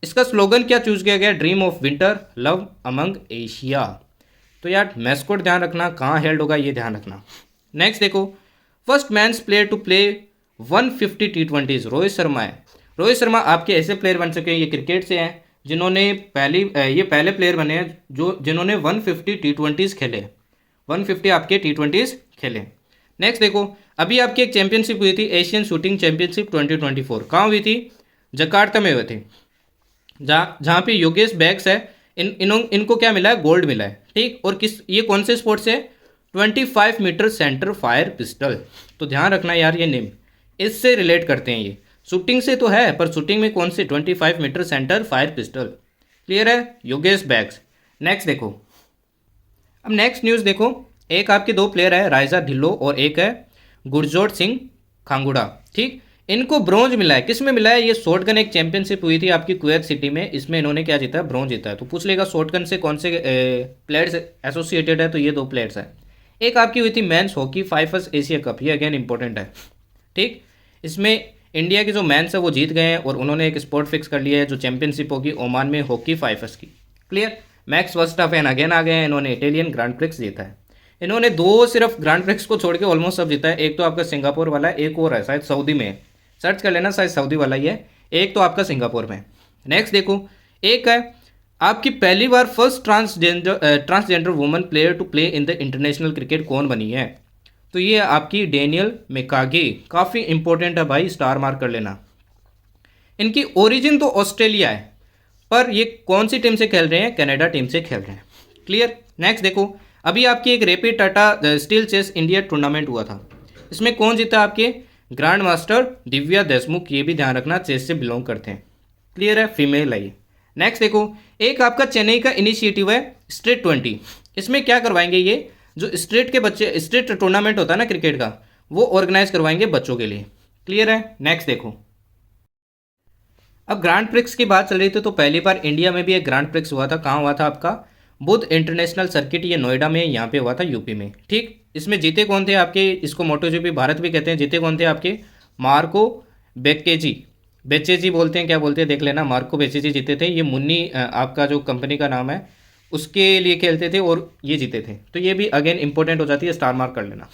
इसका स्लोगन क्या चूज किया गया, dream of winter love among Asia. तो यार मैस्कोट ध्यान रखना, कहाँ हेल्ड होगा ये ध्यान रखना। नेक्स्ट देखो, first men's player to play 150 T20s Rohit Sharma है। रोहित शर्मा आपके ऐसे प्लेयर बन सके, ये क्रिकेट से हैं जिन्होंने ये पहले प्लेयर बने हैं जिन्होंने 150 T20s खेले, 150 आपके T20s खेले। नेक्स्ट देखो, अभी आपकी एक चैंपियनशिप हुई थी, एशियन शूटिंग चैंपियनशिप 2024, कहाँ हुई थी, जकार्ता में हुए थे, जहाँ पे योगेश बैग्स है, इनको क्या मिला है, गोल्ड मिला है, ठीक। और ये कौन से स्पोर्ट से, 25 मीटर सेंटर फायर पिस्टल, तो ध्यान रखना यार, ये नेम इससे रिलेट करते हैं, ये शूटिंग से तो है पर शूटिंग में कौन से, 25 metre centre fire pistol, clear है, योगेश बैग्स। नेक्स्ट देखो, अब नेक्स्ट न्यूज़ देखो, एक आपके 2 प्लेयर है, राइजा ढिल्लो और एक है गुरजोत सिंह खांगुड़ा, ठीक। इनको ब्रॉन्ज मिला है, किस में मिला है, ये शॉटगन एक चैंपियनशिप हुई थी आपकी कुवैत सिटी में, इसमें इन्होंने क्या जीता है, ब्रॉन्ज जीता है। तो पूछ लेगा शॉटगन से कौन से प्लेयर्स एसोसिएटेड है, तो ये 2 प्लेयर्स हैं। एक आपकी हुई थी मेंस हॉकी 5 एशिया कप, ये अगेन इंपॉर्टेंट है, ठीक। इसमें इंडिया के जो मैंस है वो जीत गए हैं और उन्होंने एक स्पॉट फिक्स कर लिया है, जो चैंपियनशिप होगी ओमान में हॉकी 5 की, क्लियर। मैक्स वर्स्टापेन अगेन आ गए हैं, इन्होंने इटालियन ग्रांड प्रिक्स जीता है। इन्होंने 2 सिर्फ ग्रांड प्रिक्स को छोड़ के ऑलमोस्ट सब जीता है, एक तो आपका सिंगापुर वाला है, एक और है शायद सऊदी में, सर्च कर लेना, शायद सऊदी वाला ही है, एक तो आपका सिंगापुर में। नेक्स्ट देखो, एक है आपकी पहली बार first transgender woman player to play in the international cricket कौन बनी है, तो ये आपकी डेनियल मेकागे, काफ़ी इंपॉर्टेंट है भाई, स्टार मार्क कर लेना। इनकी ओरिजिन तो ऑस्ट्रेलिया है, पर ये कौन सी टीम से खेल रहे हैं, कनाडा टीम से खेल रहे हैं, क्लियर। नेक्स्ट देखो, अभी आपकी एक rapid Tata steel chess India tournament हुआ था, इसमें कौन जीता, आपके ग्रैंड मास्टर दिव्या देशमुख, ये भी ध्यान रखना चेस से बिलोंग करते हैं, क्लियर है, फीमेल है ये। नेक्स्ट देखो, एक आपका चेन्नई का इनिशिएटिव है स्ट्रीट 20, इसमें क्या करवाएंगे, ये जो स्ट्रीट के बच्चे, स्ट्रीट टूर्नामेंट होता है ना क्रिकेट का, वो ऑर्गेनाइज करवाएंगे बच्चों के लिए, क्लियर है। नेक्स्ट देखो, अब ग्रांड प्रिक्स की बात चल रही थी, तो पहली बार इंडिया में भी एक ग्रांड प्रिक्स हुआ था, कहाँ हुआ था आपका, बुद्ध इंटरनेशनल सर्किट, ये नोएडा में, यहाँ पे हुआ था यूपी में, ठीक। इसमें जीते कौन थे आपके, इसको मोटोजीपी भारत भी कहते हैं, जीते कौन थे आपके, मार्को बेचेजी बोलते हैं, क्या बोलते हैं देख लेना, मार्को बेचेजी जीते थे। ये मुन्नी आपका जो कंपनी का नाम है उसके लिए खेलते थे और ये जीते थे, तो ये भी अगेन इंपॉर्टेंट हो जाती है, स्टार मार्क कर लेना।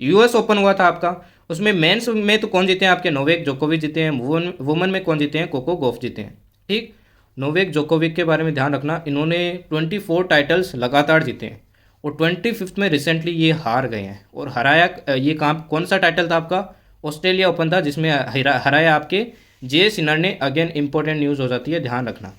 यूएस ओपन हुआ था आपका, उसमें मेंस में तो कौन जीते हैं आपके, नोवेक जोकोविच जीते हैं, वुमन में कौन जीते हैं, कोको गॉफ जीते हैं, ठीक। नोवेक जोकोविक के बारे में ध्यान रखना, इन्होंने 24 टाइटल्स लगातार जीते हैं और 25th में रिसेंटली ये हार गए हैं, और हराया, ये कौन सा टाइटल था आपका, ऑस्ट्रेलिया ओपन था, जिसमें हराया आपके जे सिनर ने, अगेन इंपॉर्टेंट न्यूज़ हो जाती है, ध्यान रखना,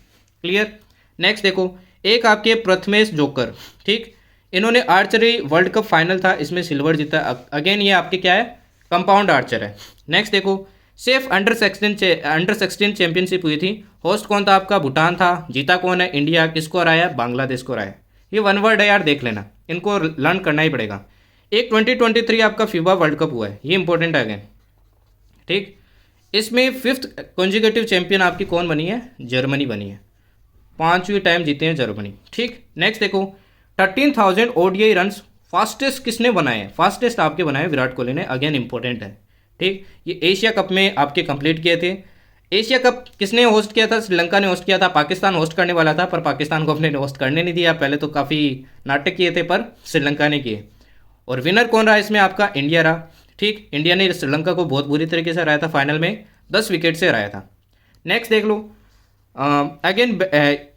क्लियर। नेक्स्ट देखो, एक आपके प्रथमेश जोकर, ठीक, इन्होंने आर्चरी वर्ल्ड कप फाइनल था, इसमें सिल्वर जीता, अगेन ये आपके क्या है, कंपाउंड आर्चर है। नेक्स्ट देखो, सिर्फ अंडर 16 चैंपियनशिप हुई थी। होस्ट कौन था आपका? भूटान था। जीता कौन है? इंडिया। किसको हराया? बांग्लादेश को हराया। ये वन वर्ड है यार, देख लेना, इनको लर्न करना ही पड़ेगा। एक 2023 आपका फीबा वर्ल्ड कप हुआ है, ये इंपॉर्टेंट है अगेन, ठीक। इसमें 5th कॉन्जिक्यूटिव चैंपियन आपकी कौन बनी है? जर्मनी बनी है। 5वीं टाइम जीते हैं जर्मनी, ठीक। नेक्स्ट देखो, 13,000 ODI रन फास्टेस्ट किसने बनाए हैं? फास्टेस्ट आपके बनाए विराट कोहली ने, अगेन इंपॉर्टेंट है, ठीक। ये एशिया कप में आपके कंप्लीट किए थे। एशिया कप किसने होस्ट किया था? श्रीलंका ने होस्ट किया था। पाकिस्तान होस्ट करने वाला था पर पाकिस्तान को अपने होस्ट करने नहीं दिया। पहले तो काफ़ी नाटक किए थे पर श्रीलंका ने किए। और विनर कौन रहा इसमें? आपका इंडिया रहा, ठीक। इंडिया ने श्रीलंका को बहुत बुरी तरीके से हराया था, फाइनल में 10 विकेट से हराया था। नेक्स्ट देख लो, again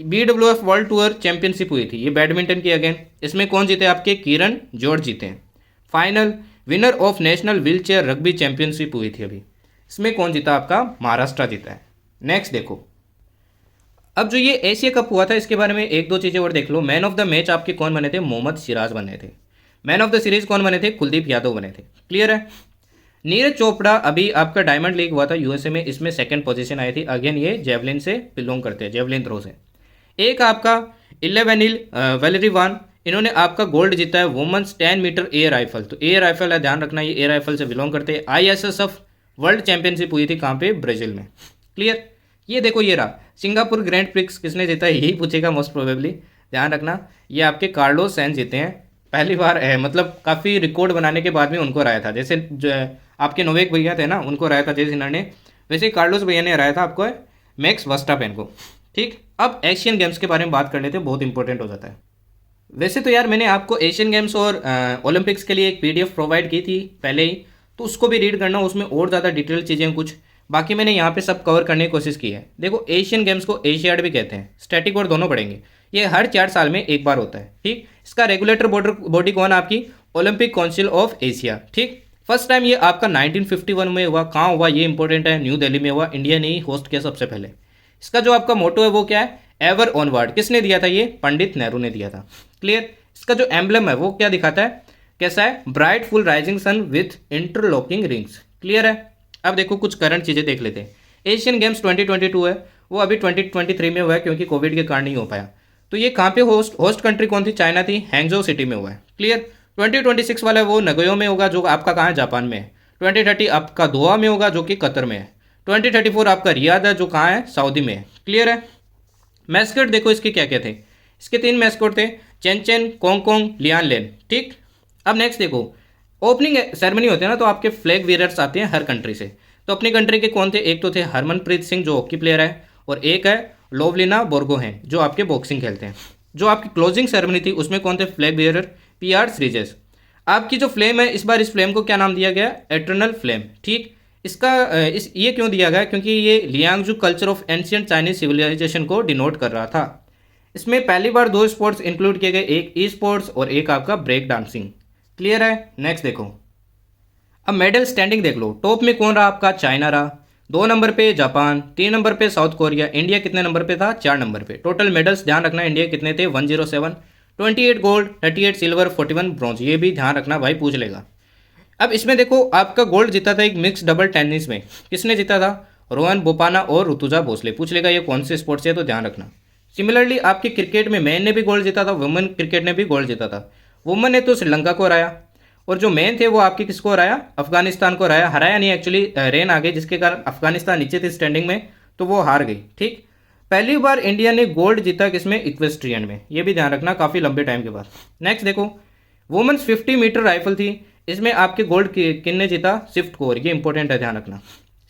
BWF world tour championship हुई थी, ये बैडमिंटन की। अगेन इसमें कौन जीते? आपके किरण जॉर्ज जीते हैं। Final winner of national wheelchair rugby championship हुई थी अभी, इसमें कौन जीता? आपका महाराष्ट्र जीता है। नेक्स्ट देखो, अब जो ये एशिया कप हुआ था इसके बारे में एक दो चीज़ें और देख लो। मैन ऑफ द मैच आपके कौन बने थे? मोहम्मद सिराज बने थे। मैन ऑफ द सीरीज कौन बने थे? कुलदीप यादव बने थे। क्लियर है। नीरज चोपड़ा अभी आपका डायमंड लीग हुआ था यूएसए में, इसमें सेकंड पोजीशन आई थी। अगेन ये जेवलिन से बिलोंग करते हैं, जेवलिन थ्रो से। एक आपका 11 वेलरीवान, इन्होंने आपका गोल्ड जीता है वुमेन्स 10 मीटर एयर राइफल। तो एयर राइफल है, ध्यान रखना, ये एयर राइफल से बिलोंग करते हैं। ISSF वर्ल्ड चैंपियनशिप हुई थी कहाँ पे? ब्राज़ील में। क्लियर। ये देखो, ये रहा सिंगापुर ग्रैंड प्रिक्स, किसने जीता है? यही पूछेगा मोस्ट प्रोबेबली, ध्यान रखना। ये आपके कार्लोस सैंज जीते हैं पहली बार है, मतलब काफ़ी रिकॉर्ड बनाने के बाद में उनको हराया था। जैसे आपके नोवेक भैया थे ना, उनको हराया था जैसे इन्होंने, वैसे ही कार्लोस भैया ने हराया था आपको मैक्स वर्स्टापेन को, ठीक। अब एशियन गेम्स के बारे में बात कर लेते हैं, बहुत इंपॉर्टेंट हो जाता है। वैसे तो यार मैंने आपको एशियन गेम्स और ओलंपिक्स के लिए एक PDF प्रोवाइड की थी पहले ही, तो उसको भी रीड करना, उसमें और ज़्यादा डिटेल चीज़ें कुछ, बाकी मैंने यहाँ पे सब कवर करने की कोशिश की है। देखो, एशियन गेम्स को एशियाड भी कहते हैं, स्टैटिक और दोनों पढ़ेंगे। ये हर 4 साल में एक बार होता है, ठीक। इसका रेगुलेटर बॉडी कौन? आपकी ओलंपिक काउंसिल ऑफ एशिया, ठीक। फर्स्ट टाइम ये आपका 1951 में हुआ। कहाँ हुआ? ये इंपॉर्टेंट है, न्यू दिल्ली में हुआ। इंडिया ने ही होस्ट किया सबसे पहले। इसका जो आपका मोटो है वो क्या है? Ever onward. किसने दिया था? ये पंडित नेहरू ने दिया था। क्लियर। इसका जो एम्बलम है वो क्या दिखाता है? कैसा है? Bright full rising sun with interlocking rings. Clear है। अब देखो कुछ करंट चीज़ें देख लेते हैं। एशियन गेम्स 2022 है, वो अभी 2023 में हुआ है क्योंकि कोविड के कारण नहीं हो पाया। तो ये कहाँ पे होस्ट कंट्री कौन थी? चाइना थी, हैंगजो सिटी में हुआ है। क्लियर। 2026 वाला वो नगोयो में होगा जो आपका कहाँ है? जापान में है। 2030 आपका दोहा में होगा जो कि कतर में है। 2034 आपका रियाद है जो कहाँ है? सऊदी में है। क्लियर है। मैस्कट देखो इसके क्या क्या थे। इसके 3 मैस्कट थे, Chen Chen, Cong Cong, Lian Lian, ठीक। अब नेक्स्ट देखो, ओपनिंग सेरेमनी होते हैं ना, तो आपके फ्लैग वीरर्स आते हैं हर कंट्री से। तो अपनी कंट्री के कौन थे? एक तो थे हरमनप्रीत सिंह जो हॉकी प्लेयर है, और एक है लोवलिना बोर्गोहेन जो आपके बॉक्सिंग खेलते हैं। जो आपकी क्लोजिंग सेरेमनी थी उसमें कौन थे? Flag bearer PR Sreejesh. आपकी जो फ्लेम है इस बार, इस फ्लेम को क्या नाम दिया गया? एटर्नल फ्लेम, ठीक। इसका ये क्यों दिया गया? क्योंकि ये Liangzhu culture of ancient Chinese civilization को डिनोट कर रहा था। इसमें पहली बार 2 स्पोर्ट्स इंक्लूड किए गए, एक ई स्पोर्ट्स और एक आपका ब्रेक डांसिंग। क्लियर है। नेक्स्ट देखो, अब मेडल स्टैंडिंग देख लो। टॉप में कौन रहा? आपका चाइना रहा, 2 नंबर पे जापान, 3 नंबर पे साउथ कोरिया। इंडिया कितने नंबर पे था? 4 नंबर पे। टोटल मेडल्स ध्यान रखना, इंडिया कितने थे? 107, 28 गोल्ड, 38 सिल्वर, 41 ब्रॉन्ज। ये भी ध्यान रखना भाई, पूछ लेगा। अब इसमें देखो आपका गोल्ड जीता था एक मिक्स डबल टेनिस में, किसने जीता था? रोहन बोपाना और ऋतुजा भोसले। पूछ लेगा ये कौन से स्पोर्ट्स है, तो ध्यान रखना। सिमिलरली आपके क्रिकेट में मैन ने भी गोल्ड जीता था, वुमेन क्रिकेट ने भी गोल्ड जीता था। वुमेन ने तो श्रीलंका को हराया, और जो मैन थे वो आपके किसको हराया? अफगानिस्तान को हराया। हराया नहीं एक्चुअली, रेन आ गई जिसके कारण अफगानिस्तान नीचे थी स्टैंडिंग में, तो वो हार गई, ठीक। पहली बार इंडिया ने गोल्ड जीता किसमें? इक्वेस्ट्रियन में। ये भी ध्यान रखना, काफ़ी लंबे टाइम के बाद। नेक्स्ट देखो, वुमेन्स 50 मीटर राइफल थी, इसमें आपके गोल्ड किन ने जीता? Swift core. ये इंपॉर्टेंट है, ध्यान रखना।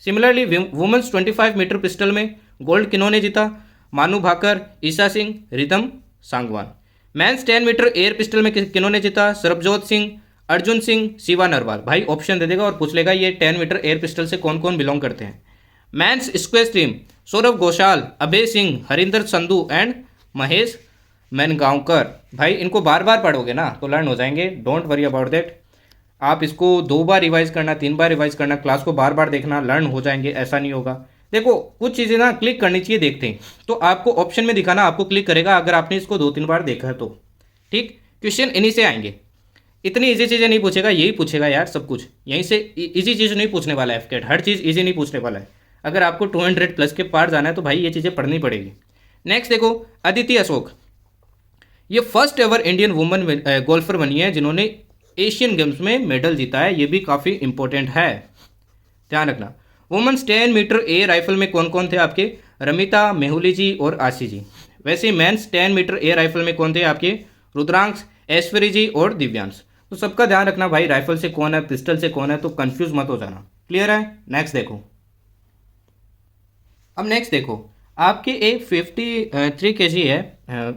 सिमिलरली वुमेन्स 25 मीटर पिस्टल में गोल्ड किन्होंने जीता? Manu Bhaker, Esha Singh, Rhythm Sangwan. Men's 10 metre air pistol में किन्होंने जीता? सरबजोत सिंह, अर्जुन सिंह, शिवा नरवाल। भाई ऑप्शन दे देगा और पूछ लेगा ये 10 मीटर एयर पिस्टल से कौन कौन बिलोंग करते हैं। Men's squash team, Saurav Ghosal, Abhay Singh, Harinder Sandhu and Mahesh Mangaonkar. भाई इनको बार बार पढ़ोगे ना तो लर्न हो जाएंगे, डोंट वरी अबाउट दैट। आप इसको 2 बार रिवाइज करना, 3 बार रिवाइज करना, क्लास को बार बार देखना, लर्न हो जाएंगे, ऐसा नहीं होगा। देखो कुछ चीज़ें ना क्लिक करनी चाहिए, देखते हैं तो आपको ऑप्शन में दिखाना, आपको क्लिक करेगा अगर आपने इसको 2-3 बार देखा है तो, ठीक। क्वेश्चन इन्हीं से आएंगे। इतनी इजी चीज़ें नहीं पूछेगा, यही पूछेगा यार सब कुछ। यहीं से इजी चीज़ नहीं पूछने वाला है एफकेट, हर चीज़ इजी नहीं पूछने वाला है। अगर आपको 200 प्लस के पार जाना है तो भाई ये चीज़ें पढ़नी पड़ेगी। नेक्स्ट देखो, अदिति अशोक, ये first ever Indian woman golfer बनी है जिन्होंने एशियन गेम्स में मेडल जीता है। ये भी काफ़ी इंपॉर्टेंट है, ध्यान रखना। वुमेन्स 10 मीटर एयर राइफल में कौन कौन थे आपके? रमिता, मेहुली जी और आशी जी। वैसे ही मेंस 10 मीटर एयर राइफल में कौन थे आपके? रुद्रांश, ऐश्वर्य जी और दिव्यांश। तो सबका ध्यान रखना भाई, राइफल से कौन है, पिस्टल से कौन है, तो कंफ्यूज मत हो जाना। क्लियर है? नेक्स्ट देखो, अब नेक्स्ट देखो, आपके एक 53 kg है,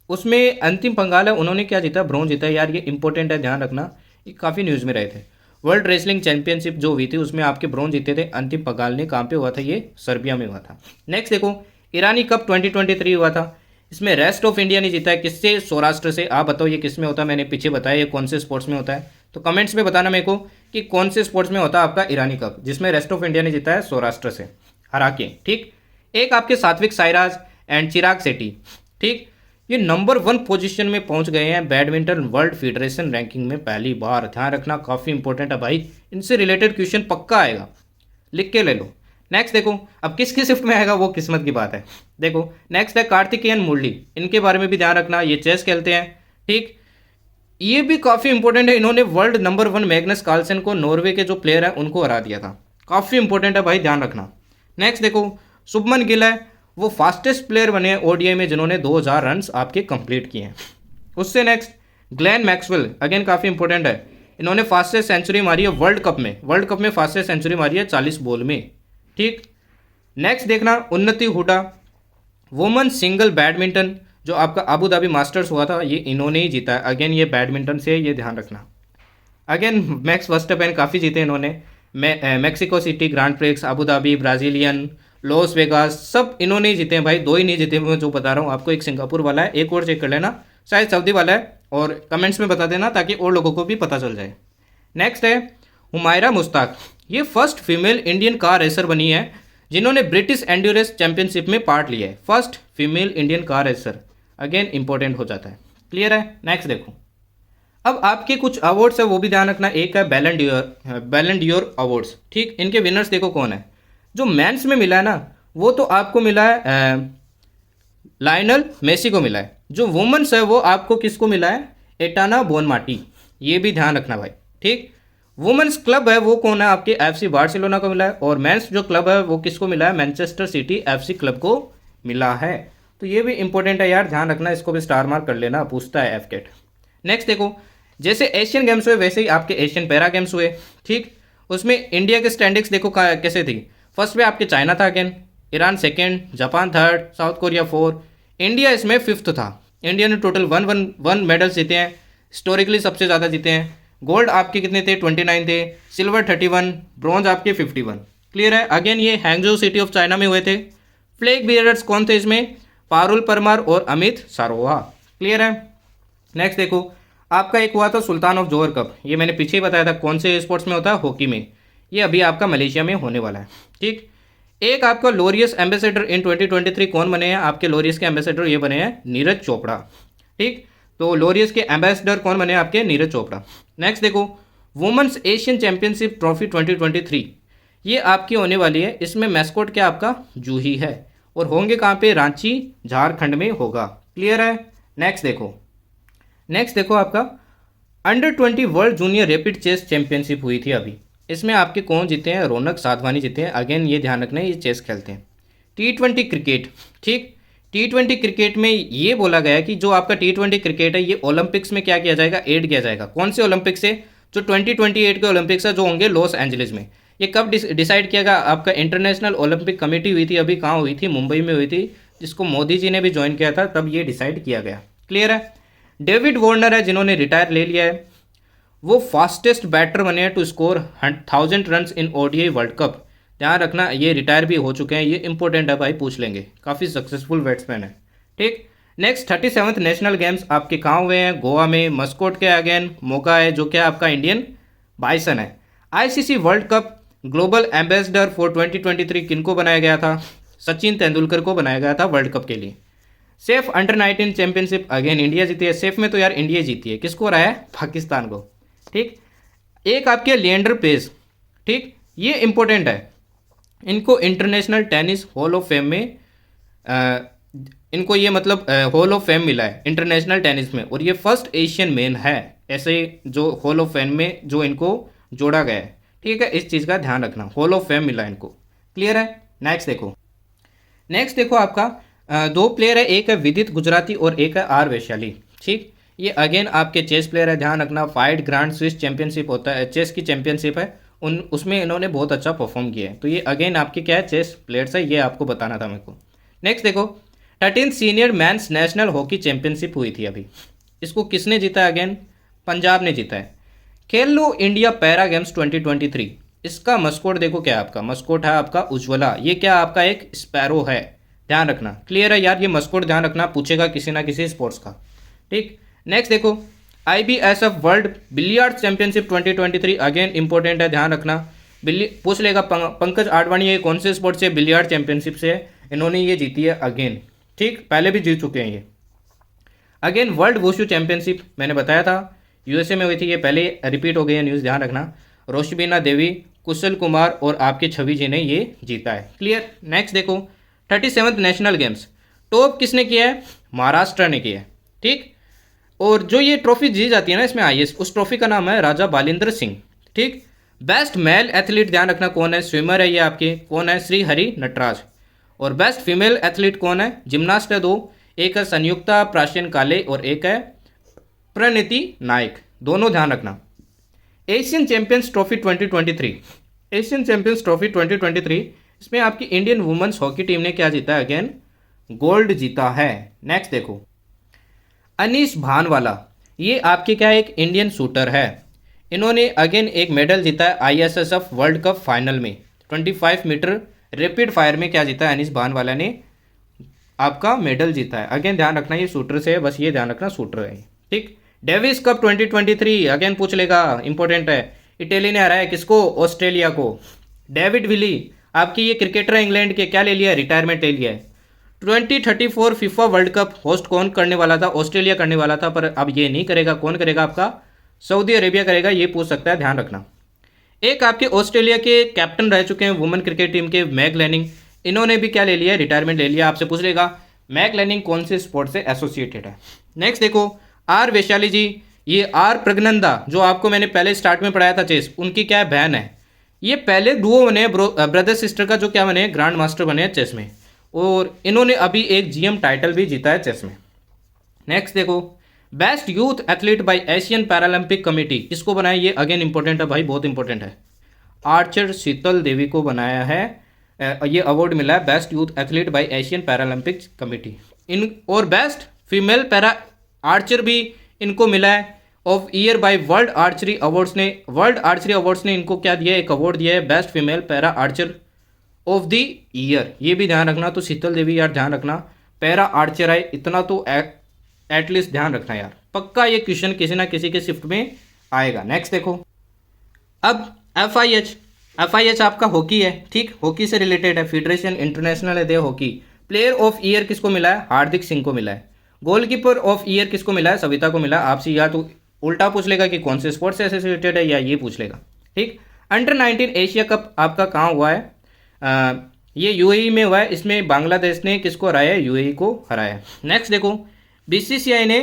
उसमें अंतिम पंगाल है, उन्होंने क्या जीता? ब्रॉन्ज जीता है। यार ये इंपॉर्टेंट है, ध्यान रखना, ये काफ़ी न्यूज़ में रहे थे। वर्ल्ड रेसलिंग चैंपियनशिप जो हुई थी उसमें आपके ब्रॉन्ज जीते थे अंतिम पंगाल ने। कहाँ पे हुआ था? ये सर्बिया में हुआ था। नेक्स्ट देखो, ईरानी कप 2023 हुआ था, इसमें रेस्ट ऑफ इंडिया ने जीता है। किससे? सौराष्ट्र से। आप बताओ ये किस में होता है? मैंने पीछे बताया ये कौन से स्पोर्ट्स में होता है, तो कमेंट्स में बताना मेरे को कि कौन से स्पोर्ट्स में होता है आपका ईरानी कप, जिसमें रेस्ट ऑफ इंडिया ने जीता है सौराष्ट्र से हरा के। ठीक, एक आपके सात्विक साईराज एंड चिराग शेट्टी, ठीक, ये नंबर 1 पोजीशन में पहुंच गए हैं बैडमिंटन वर्ल्ड फेडरेशन रैंकिंग में पहली बार। ध्यान रखना, काफ़ी इंपॉर्टेंट है भाई, इनसे रिलेटेड क्वेश्चन पक्का आएगा, लिख के ले लो। नेक्स्ट देखो, अब किसकी शिफ्ट में आएगा वो किस्मत की बात है। देखो नेक्स्ट है कार्तिकेयन मुरली, इनके बारे में भी ध्यान रखना, ये चेस खेलते हैं। ठीक, ये भी काफ़ी इंपॉर्टेंट है, इन्होंने वर्ल्ड नंबर 1 मैग्नस कार्लसन को, नॉर्वे के जो प्लेयर है उनको हरा दिया था। काफ़ी इंपॉर्टेंट है भाई, ध्यान रखना। नेक्स्ट देखो, शुभमन गिल है, वो फास्टेस्ट प्लेयर बने हैं ओडीआई में जिन्होंने 2000 रन आपके कंप्लीट किए हैं। उससे नेक्स्ट ग्लेन मैक्सवेल, अगेन काफ़ी इंपॉर्टेंट है, इन्होंने फास्टेस्ट सेंचुरी मारी है वर्ल्ड कप में फास्टेस्ट सेंचुरी मारी है 40 बॉल में। ठीक, नेक्स्ट देखना उन्नति हुडा, वुमेन सिंगल बैडमिंटन जो आपका अबू धाबी मास्टर्स हुआ था ये इन्होंने ही जीता है। अगेन ये बैडमिंटन से, ये ध्यान रखना। अगेन मैक्स वर्स्टपेन काफ़ी जीते इन्होंने, Mexico city grand prix, Abu Dhabi, Brazilian, Las Vegas, सब इन्होंने ही जीते हैं भाई। 2 ही नहीं जीते मैं जो बता रहा हूँ आपको, एक सिंगापुर वाला है, एक और चेक कर लेना, शायद सऊदी वाला है, और कमेंट्स में बता देना ताकि और लोगों को भी पता चल जाए। नेक्स्ट है हुमायरा मुश्ताक, ये first female Indian car racer बनी है जिन्होंने ब्रिटिश एंड्योरेंस चैंपियनशिप में पार्ट लिया है। First female Indian car racer, again important हो जाता है। क्लियर है? नेक्स्ट देखो, अब आपके कुछ अवार्ड्स है वो भी ध्यान रखना। एक है बैलन डियोर अवार्ड्स, ठीक, इनके विनर्स देखो कौन है। जो मेंस में मिला है ना वो तो आपको मिला है लायनल मेसी को मिला है। जो वुमेन्स है वो आपको किसको मिला है? एटाना बोनमाटी, ये भी ध्यान रखना भाई। ठीक, वुमेन्स क्लब है वो कौन है? आपके एफसी बार्सिलोना को मिला है, और मेंस जो क्लब है वो किसको मिला है? मैनचेस्टर सिटी एफसी क्लब को मिला है। तो ये भी इंपॉर्टेंट है यार, ध्यान रखना, इसको भी स्टार मार्क कर लेना, पूछता है एफकेट। नेक्स्ट देखो, जैसे एशियन गेम्स हुए वैसे ही आपके एशियन पैरा गेम्स हुए। ठीक, उसमें इंडिया के स्टैंडिंग्स देखो कैसे थी। फर्स्ट में आपके चाइना था, again Iran second, Japan third, south Korea 4, India इसमें 5th था। इंडिया ने टोटल 1 मेडल्स जीते हैं, हिस्टोरिकली सबसे ज़्यादा जीते हैं। गोल्ड आपके कितने थे? 29 थे, सिल्वर 31, ब्रॉन्ज आपके 51। क्लियर है? अगेन ये हैंगजो सिटी ऑफ चाइना में हुए थे। फ्लैग बियरर्स कौन थे इसमें? पारुल परमार और अमित सारोवा। क्लियर है? नेक्स्ट देखो, आपका एक हुआ था सुल्तान ऑफ जोहर कप, ये मैंने पीछे ही बताया था कौन से स्पोर्ट्स में होता है, हॉकी में। ये अभी आपका मलेशिया में होने वाला है। ठीक, एक आपका लोरियस एम्बेसडर इन 2023 कौन बने हैं? आपके लोरियस के एम्बेसडर ये बने हैं नीरज चोपड़ा। ठीक, तो लोरियस के एम्बेसडर कौन बने? आपके नीरज चोपड़ा। नेक्स्ट देखो, वुमेन्स एशियन चैंपियनशिप ट्रॉफी 2023 ये आपकी होने वाली है। इसमें मैस्कोट क्या आपका? जूही है, और होंगे कहाँ पे? रांची झारखंड में होगा। क्लियर है? नेक्स्ट देखो आपका under 20 world junior rapid chess championship हुई थी अभी। इसमें आपके कौन जीते हैं? रौनक साधवानी जीते हैं। अगेन ये ध्यान रखना है, ये चेस खेलते हैं। T20 क्रिकेट, ठीक, T20 क्रिकेट में ये बोला गया है कि जो आपका T20 क्रिकेट है ये ओलंपिक्स में क्या किया जाएगा? ऐड किया जाएगा। कौन से ओलंपिक से? जो 2028 के ओलंपिक्स है जो होंगे लॉस एंजलिस में। ये कब डिसाइड किया गया? आपका इंटरनेशनल ओलंपिक कमेटी हुई थी अभी, कहाँ हुई थी? मुंबई में हुई थी, जिसको मोदी जी ने भी ज्वाइन किया था, तब ये डिसाइड किया गया। क्लियर है? डेविड वार्नर है जिन्होंने रिटायर ले लिया है, वो फास्टेस्ट बैटर बने हैं to score 1000 run in ODI world cup. ध्यान रखना, ये रिटायर भी हो चुके हैं, ये इंपॉर्टेंट है भाई, पूछ लेंगे, काफ़ी सक्सेसफुल बैट्समैन है। ठीक, नेक्स्ट 37th नेशनल गेम्स आपके कहाँ हुए हैं? गोवा में, मस्कोट के अगेन मोका है जो क्या आपका इंडियन बाइसन है। ICC world cup global ambassador for 2023 किनको बनाया गया था? सचिन तेंदुलकर को बनाया गया था वर्ल्ड कप के लिए। Safe under 19 championship again India जीती है। सेफ में तो यार इंडिया जीती है, किसको हराया है? पाकिस्तान को। ठीक, एक आपके लिएंडर पेस, ठीक, ये इंपॉर्टेंट है, इनको international tennis hall of fame में इनको ये मतलब हॉल ऑफ फेम मिला है इंटरनेशनल टेनिस में, और ये फर्स्ट एशियन मैन है ऐसे जो हॉल ऑफ फेम में जो इनको जोड़ा गया है। ठीक है, इस चीज़ का ध्यान रखना, हॉल ऑफ फेम मिला है इनको। क्लियर है? नेक्स्ट देखो आपका दो प्लेयर है, एक है विदित गुजराती और एक है आर वैशाली। ठीक, ये अगेन आपके चेस प्लेयर है, ध्यान रखना। फाइट ग्रांड स्विस चैंपियनशिप होता है, चेस की चैंपियनशिप है, उसमें इन्होंने बहुत अच्छा परफॉर्म किया है। तो ये अगेन आपके क्या है? चेस प्लेयर्स है, ये आपको बताना था मेरे को। नेक्स्ट देखो 13th senior men's national hockey championship हुई थी अभी, इसको किसने जीता है? अगेन पंजाब ने जीता है। खेलो इंडिया पैरा गेम्स 2023, इसका मस्कोट देखो क्या है आपका? मस्कोट है आपका उज्ज्वला, ये क्या आपका एक स्पैरो है, ध्यान रखना। क्लियर है यार? ये मस्कोट ध्यान रखना, पूछेगा किसी ना किसी स्पोर्ट्स का। ठीक, नेक्स्ट देखो IBSF world billiard championship 2023, again important है, ध्यान रखना। पूछ लेगा पंकज आडवाणी ये कौन से स्पोर्ट से बिलियर्ड चैंपियनशिप से है? इन्होंने ये जीती है अगेन। ठीक, पहले भी जीत चुके हैं ये। अगेन वर्ल्ड वुशु चैंपियनशिप मैंने बताया था USA में हुई थी, ये पहले रिपीट हो गई है न्यूज़, ध्यान रखना। रोशबीना देवी, कुशल कुमार और आपके छवि जी ने ये जीता है। क्लियर? नेक्स्ट देखो 37th नेशनल गेम्स, टॉप किसने किया है? महाराष्ट्र ने किया है। ठीक, और जो ये ट्रॉफी दी जाती है ना इसमें IS, उस ट्रॉफी का नाम है राजा बालिंद्र सिंह। ठीक, बेस्ट मेल एथलीट ध्यान रखना कौन है? स्विमर है ये आपके, कौन है? श्री हरि नटराज। और बेस्ट फीमेल एथलीट कौन है? जिम्नास्ट है दो, एक है संयुक्ता प्राचीन काले और एक है प्रणीति नायक, दोनों ध्यान रखना। Asian champions trophy 2023, Asian champions trophy 2023, इसमें आपकी इंडियन वुमेन्स हॉकी टीम ने क्या जीता है? अगेन गोल्ड जीता है। नेक्स्ट देखो अनीश भानवाला, ये आपके क्या एक इंडियन शूटर है, इन्होंने अगेन एक मेडल जीता है ISSF वर्ल्ड कप फाइनल में 25 मीटर रैपिड फायर में क्या जीता है? अनीश भानवाला ने आपका मेडल जीता है। अगेन ध्यान रखना ये शूटर से है, बस ये ध्यान रखना शूटर है। ठीक, डेविस कप 2023 अगेन पूछ लेगा, इंपॉर्टेंट है। इटली ने हराया किसको? ऑस्ट्रेलिया को। डेविड विली आपकी ये क्रिकेटर है इंग्लैंड के, क्या ले लिया? रिटायरमेंट ले लिया है। 2034 फीफा वर्ल्ड कप होस्ट कौन करने वाला था? ऑस्ट्रेलिया करने वाला था, पर अब ये नहीं करेगा। कौन करेगा? आपका सऊदी अरेबिया करेगा, ये पूछ सकता है, ध्यान रखना। एक आपके ऑस्ट्रेलिया के कैप्टन रह चुके हैं वुमेन क्रिकेट टीम के, मैग लैनिंग, इन्होंने भी क्या ले लिया? रिटायरमेंट ले लिया। आपसे पूछ लेगा मैग लैनिंग कौन से स्पोर्ट से एसोसिएटेड है। नेक्स्ट देखो आर वैशाली जी, ये आर प्रगनंदा जो आपको मैंने पहले स्टार्ट में पढ़ाया था चेस, उनकी क्या बहन है। ये पहले डुओ बने, ब्रदर सिस्टर का जो क्या बने, ग्रैंड मास्टर बने हैं चेस में, और इन्होंने अभी एक GM टाइटल भी जीता है चेस में। नेक्स्ट देखो best youth athlete by Asian Paralympic committee, किसको बनाया? ये अगेन इंपॉर्टेंट है भाई, बहुत इंपॉर्टेंट है। आर्चर शीतल देवी को बनाया है, ये अवार्ड मिला है best youth athlete by Asian Paralympic committee. इन और बेस्ट फीमेल पैरा आर्चर भी इनको मिला है of year by world archery awards ने इनको क्या दिया? एक अवार्ड दिया है best female para archer of the year, ये भी ध्यान रखना। तो शीतल देवी यार ध्यान रखना, पैरा आर्चर है, इतना तो एटलीस्ट ध्यान रखना यार, पक्का ये क्वेश्चन किसी ना किसी के शिफ्ट में आएगा। नेक्स्ट देखो अब FIH आपका हॉकी है। ठीक, हॉकी से रिलेटेड है, फेडरेशन इंटरनेशनल है दे हॉकी। प्लेयर ऑफ ईयर किसको मिला है? हार्दिक सिंह को मिला है। गोलकीपर ऑफ ईयर किसको मिला है? सविता को मिला। आपसे या तो उल्टा पूछ लेगा कि कौन से स्पोर्ट्स से एसोसिएटेड है, या ये पूछ लेगा। ठीक, अंडर 19 एशिया कप आपका कहाँ हुआ है? ये UAE में हुआ है, इसमें बांग्लादेश ने किसको हराया? UAE को हराया। नेक्स्ट देखो BCCI ने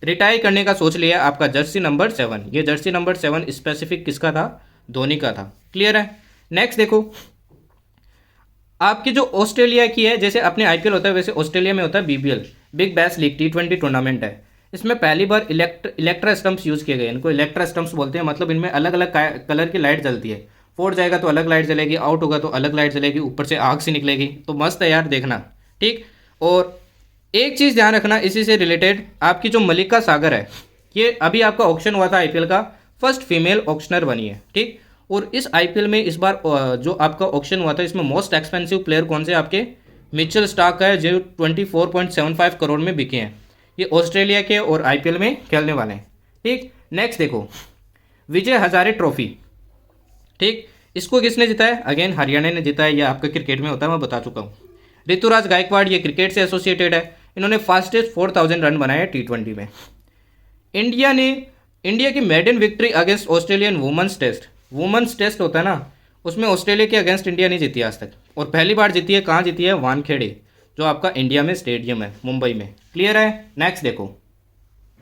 रिटायर करने का सोच लिया आपका जर्सी नंबर 7, ये जर्सी नंबर 7 स्पेसिफिक किसका था? धोनी का था। क्लियर है? नेक्स्ट देखो आपकी जो ऑस्ट्रेलिया की है, जैसे अपने IPL होता है वैसे ऑस्ट्रेलिया में होता है BBL, big bash league T20 tournament है। इसमें पहली बार इलेक्ट्रा स्टम्प्स यूज़ किए गए, इनको इलेक्ट्रा स्टम्प्स बोलते हैं, मतलब इनमें अलग अलग कलर की लाइट जलती है। फोर जाएगा तो अलग लाइट जलेगी, आउट होगा तो अलग लाइट जलेगी, ऊपर से आग से निकलेगी, तो मस्त है यार देखना। ठीक, और एक चीज़ ध्यान रखना इसी से रिलेटेड, आपकी जो मलिका सागर है, ये अभी आपका ऑक्शन हुआ था IPL का, फर्स्ट फीमेल ऑक्शनर बनी है। ठीक, और इस IPL में इस बार जो आपका ऑक्शन हुआ था, इसमें मोस्ट एक्सपेंसिव प्लेयर कौन से? आपके मिचेल स्टार्क है, जो 24.75 करोड़ में बिके हैं। ये ऑस्ट्रेलिया के और IPL में खेलने वाले हैं। ठीक, नेक्स्ट देखो विजय हजारे ट्रॉफी। ठीक, इसको किसने जीता है? अगेन हरियाणा ने जीता है, ये आपका क्रिकेट में होता है, मैं बता चुका हूँ। ऋतुराज गायकवाड़, ये क्रिकेट से एसोसिएटेड है। इन्होंने फास्टेस्ट 4000 रन बनाए T20 में। इंडिया की maiden victory against Australian women's test होता है ना, उसमें ऑस्ट्रेलिया के अगेंस्ट इंडिया नहीं जीती आज तक, और पहली बार जीती है, कहाँ जीती है, वानखेड़े, जो आपका इंडिया में स्टेडियम है मुंबई में। क्लियर है। नेक्स्ट देखो,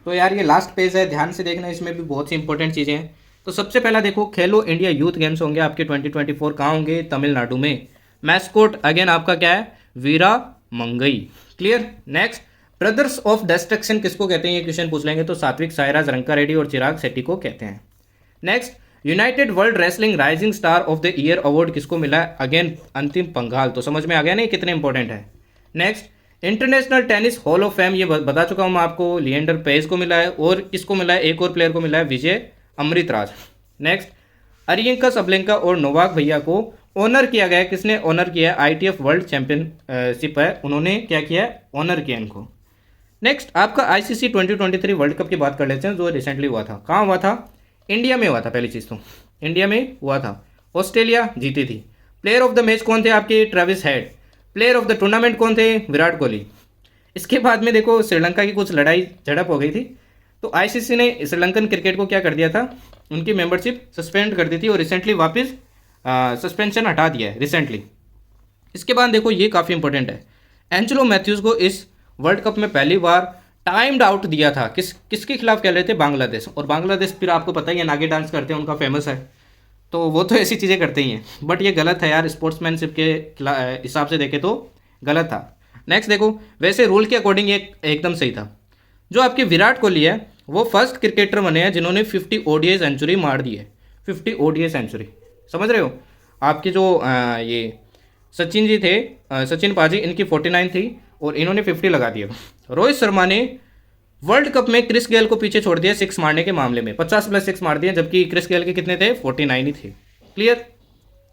तो यार ये लास्ट पेज है, ध्यान से देखना, इसमें भी बहुत सी इंपॉर्टेंट चीज़ें हैं। तो सबसे पहला देखो, खेलो इंडिया यूथ गेम्स होंगे आपके 2024, कहाँ होंगे, तमिलनाडु में। मैस्कोट अगेन आपका क्या है, Veera Mangai. Clear. Next, brothers of destruction किसको कहते हैं, ये क्वेश्चन पूछ लेंगे, तो सात्विक साईराज, रंका रेड्डी और चिराग शेट्टी को कहते हैं। Next, United world wrestling rising star of the year award किसको मिला है, अगेन अंतिम पंघाल। तो समझ में आ गया नहीं कितने इंपॉर्टेंट है। Next, international tennis hall of fame, ये बता चुका हूँ मैं आपको, लिएंडर पेस को मिला है, और किसको मिला है, एक और प्लेयर को मिला है, विजय अमृतराज। नेक्स्ट, अरियंका सबलेंका और नोवाक भैया को ऑनर किया गया है, किसने ऑनर किया है, ITF वर्ल्ड चैंपियनशिप है, उन्होंने क्या किया है, ऑनर किया इनको। नेक्स्ट, आपका ICC 2023 वर्ल्ड कप की बात कर लेते हैं, जो रिसेंटली हुआ था, कहाँ हुआ था, इंडिया में हुआ था। पहली चीज़ तो इंडिया में हुआ था, ऑस्ट्रेलिया जीती थी। प्लेयर ऑफ द मैच कौन थे आपके, Travis head. Player of the tournament कौन थे, विराट कोहली। इसके बाद में देखो श्रीलंका की कुछ लड़ाई झड़प हो गई थी, तो ICC ने श्रीलंकन क्रिकेट को क्या कर दिया था, उनकी मेंबरशिप सस्पेंड कर दी थी, और रिसेंटली वापस सस्पेंशन हटा दिया है रिसेंटली। इसके बाद देखो ये काफ़ी इंपॉर्टेंट है, एंजेलो मैथ्यूज़ को इस वर्ल्ड कप में पहली बार टाइम्ड आउट दिया था, किसके खिलाफ खेल रहे थे, बांग्लादेश। और बांग्लादेश फिर आपको पता ही है नागी डांस करते हैं, उनका फेमस है, तो वो तो ऐसी चीज़ें करते ही हैं, बट ये गलत है यार, स्पोर्ट्समैनशिप के हिसाब से देखे तो गलत था। नेक्स्ट देखो, वैसे रूल के अकॉर्डिंग ये एकदम सही था। जो आपके विराट कोहली है, वो फर्स्ट क्रिकेटर बने हैं जिन्होंने 50 ODI सेंचुरी मार दी है, 50 ODI सेंचुरी, समझ रहे हो। आपके जो ये सचिन जी थे, सचिन पाजी, इनकी 49 थी, और इन्होंने 50 लगा दिया। रोहित शर्मा ने वर्ल्ड कप में क्रिस गेल को पीछे छोड़ दिया 6 मारने के मामले में, 50+6 मार दिए, जबकि क्रिस गेल के कितने थे, 49 ही थे। क्लियर।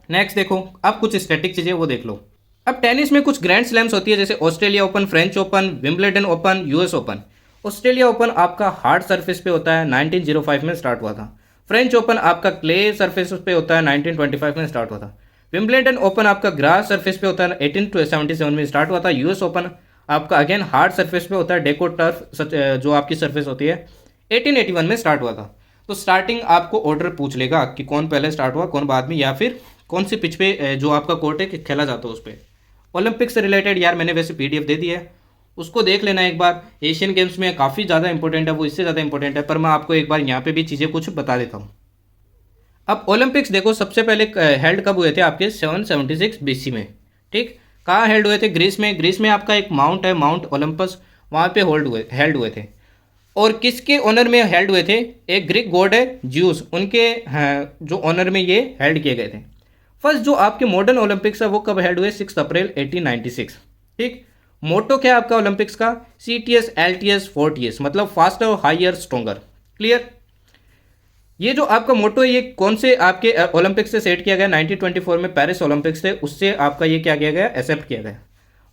नेक्स्ट देखो, अब कुछ स्टैटिक चीज़ें वो देख लो। अब टेनिस में कुछ ग्रैंड स्लैम्स होती है, जैसे Australia open, French open, Wimbledon open, US open. Australia open आपका हार्ड सरफेस पे होता है, 1905 में स्टार्ट हुआ था। फ्रेंच ओपन आपका क्ले सरफेस पे होता है, 1925 में स्टार्ट हुआ था। विंबलडन ओपन आपका ग्रास सरफेस पे होता है, 1877 में स्टार्ट हुआ था। US ओपन आपका अगेन हार्ड सरफेस पे होता है, डेको टर्फ जो आपकी सरफेस होती है, 1881 में स्टार्ट हुआ था। तो स्टार्टिंग आपको ऑर्डर पूछ लेगा कि कौन पहले स्टार्ट हुआ, कौन बाद में, या फिर कौन सी पिच पे जो आपका कोर्ट है खेला जाता है उस पर। ओलंपिक से रिलेटेड यार मैंने वैसे PDF दे दी है, उसको देख लेना एक बार। एशियन गेम्स में काफ़ी ज़्यादा इंपॉर्टेंट है, वो इससे ज़्यादा इंपॉर्टेंट है, पर मैं आपको एक बार यहाँ पे भी चीज़ें कुछ बता देता हूँ। अब ओलंपिक्स देखो, सबसे पहले हेल्ड कब हुए थे आपके, 776 BC में। ठीक, कहाँ हेल्ड हुए थे, ग्रीस में। ग्रीस में आपका एक माउंट है, माउंट ओलंपस, वहाँ पे हेल्ड हुए थे। और किसके ऑनर में हेल्ड हुए थे, एक ग्रीक गॉड है ज्यूस, उनके जो ऑनर में ये हेल्ड किए गए थे। फर्स्ट जो आपके मॉडर्न ओलंपिक्स है वो कब हेल्ड हुए, 6 अप्रैल 1896। ठीक, मोटो क्या है आपका ओलंपिक्स का, CTS LTS 4TS, मतलब फास्टर, हायर, स्ट्रोंगर। क्लियर। ये जो आपका मोटो है ये कौन से आपके ओलंपिक्स से सेट किया गया, 1924 में पेरिस ओलंपिक्स थे, उससे आपका ये क्या किया गया, एक्सेप्ट किया गया।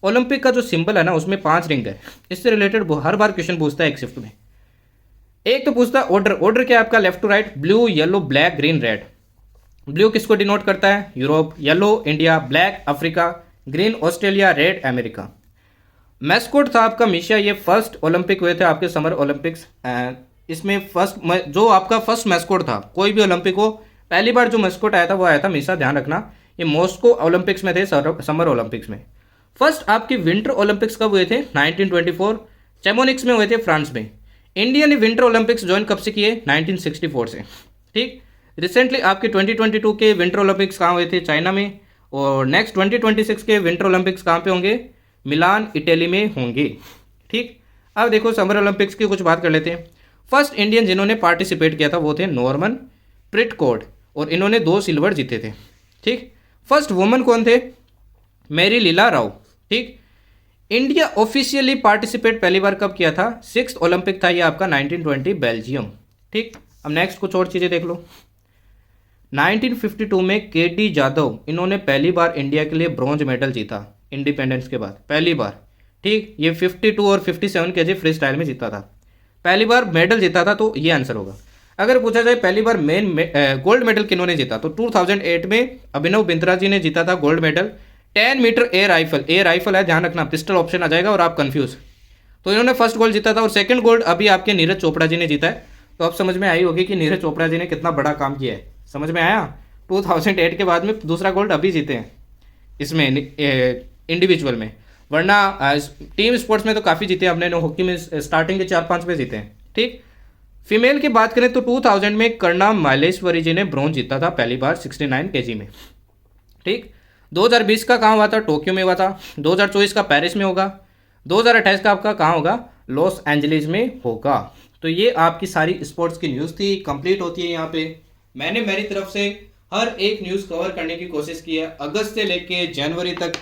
ओलंपिक का जो सिंबल है ना, उसमें 5 रिंग है। इससे रिलेटेड हर बार क्वेश्चन पूछता है एक शिफ्ट में। एक तो पूछता है ऑर्डर क्या है आपका, left to right, blue, yellow, black, green, red. Blue किसको डिनोट करता है, Europe, yellow India, black Africa, green Australia, red America. Mascot था आपका मीशा, ये फर्स्ट ओलंपिक हुए थे आपके समर ओलंपिक्स। इसमें जो आपका फर्स्ट मैस्कोट था, कोई भी ओलंपिक हो, पहली बार जो मैस्कोट आया था वो आया था मीशा, ध्यान रखना। ये मॉस्को ओलंपिक्स में थे, समर ओलंपिक्स में। फर्स्ट आपके विंटर ओलंपिक्स कब हुए थे, 1924, चैमोनिक्स में हुए थे, फ्रांस में। इंडिया ने विंटर ओलंपिक्स ज्वाइन कब से किए, 1964 से। ठीक, रिसेंटली आपके 2022 के विंटर ओलंपिक्स कहाँ हुए थे, चाइना में। और नेक्स्ट 2026 के विंटर ओलंपिक्स कहाँ पे होंगे, मिलान, इटली में होंगे। ठीक, अब देखो समर ओलंपिक्स की कुछ बात कर लेते हैं। फर्स्ट इंडियन जिन्होंने पार्टिसिपेट किया था वो थे नॉर्मन प्रिटकॉर्ड, और इन्होंने 2 सिल्वर जीते थे। ठीक, फर्स्ट वुमन कौन थे, मैरी लीला राव। ठीक, इंडिया ऑफिशियली पार्टिसिपेट पहली बार कब किया था, 6th ओलंपिक था ये आपका, 1920, बेल्जियम। ठीक, अब नेक्स्ट कुछ और चीज़ें देख लो। 1952 में KD जाधव, इन्होंने पहली बार इंडिया के लिए ब्रॉन्ज मेडल जीता इंडिपेंडेंस के बाद, पहली बार। ठीक, ये 52 और 57 kg फ्री स्टाइल में जीता था, पहली बार मेडल जीता था, तो ये आंसर होगा। अगर पूछा जाए पहली बार गोल्ड मेडल किन्होंने जीता, तो 2008 में अभिनव बिंद्रा जी ने जीता था gold medal. 10 metre air rifle है, ध्यान रखना, पिस्टल ऑप्शन आ जाएगा और आप कंफ्यूज। तो इन्होंने फर्स्ट गोल्ड जीता था और सेकंड गोल्ड अभी आपके नीरज चोपड़ा जी ने जीता है। तो अब समझ में आई होगी कि नीरज चोपड़ा जी ने कितना बड़ा काम किया है, समझ में आया। 2008 के बाद में दूसरा गोल्ड अभी जीते हैं इसमें इंडिविजुअल में, वरना टीम स्पोर्ट्स में तो काफ़ी जीते हैं अपने। हॉकी में स्टार्टिंग के 4-5 में जीते हैं। ठीक, फीमेल की बात करें तो 2000 में कर्णा मालेश्वरी जी ने ब्रॉन्ज जीता था पहली बार 69 केजी में। ठीक, 2020 का कहाँ हुआ था, टोक्यो में हुआ था। 2024 का पेरिस में होगा। 2028 का आपका कहाँ होगा, लॉस एंजलिस में होगा। तो ये आपकी सारी स्पोर्ट्स की न्यूज़ थी, कंप्लीट होती है यहाँ पे। मैंने मेरी तरफ से हर एक न्यूज़ कवर करने की कोशिश की है, अगस्त से लेके जनवरी तक,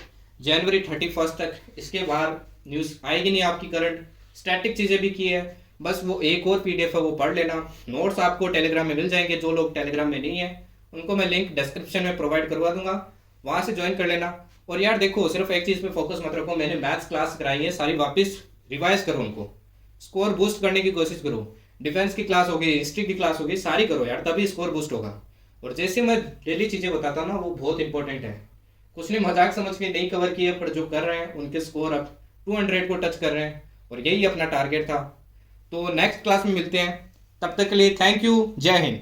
जनवरी 31 तक। इसके बाहर न्यूज़ आएगी नहीं आपकी। करंट स्टैटिक चीज़ें भी की है, बस वो एक और PDF है वो पढ़ लेना। नोट्स आपको टेलीग्राम में मिल जाएंगे, जो लोग टेलीग्राम में नहीं है उनको मैं लिंक डिस्क्रिप्शन में प्रोवाइड करवा दूंगा, वहाँ से ज्वाइन कर लेना। और यार देखो, सिर्फ एक चीज़ पे फोकस मत रखो, मैंने मैथ्स क्लास कराई है सारी, वापस रिवाइज करो उनको, स्कोर बूस्ट करने की कोशिश करो। डिफेंस की क्लास होगी, हिस्ट्री की क्लास होगी, सारी करो यार, तभी स्कोर बूस्ट होगा। और जैसे मैं डेली चीज़ें बताता हूँ ना, वो बहुत इंपॉर्टेंट है। कुछ ने मजाक समझ के नहीं कवर किए, पर जो कर रहे हैं उनके स्कोर अब 200 को टच कर रहे हैं, और यही अपना टारगेट था। तो नेक्स्ट क्लास में मिलते हैं, तब तक के लिए थैंक यू, जय हिंद।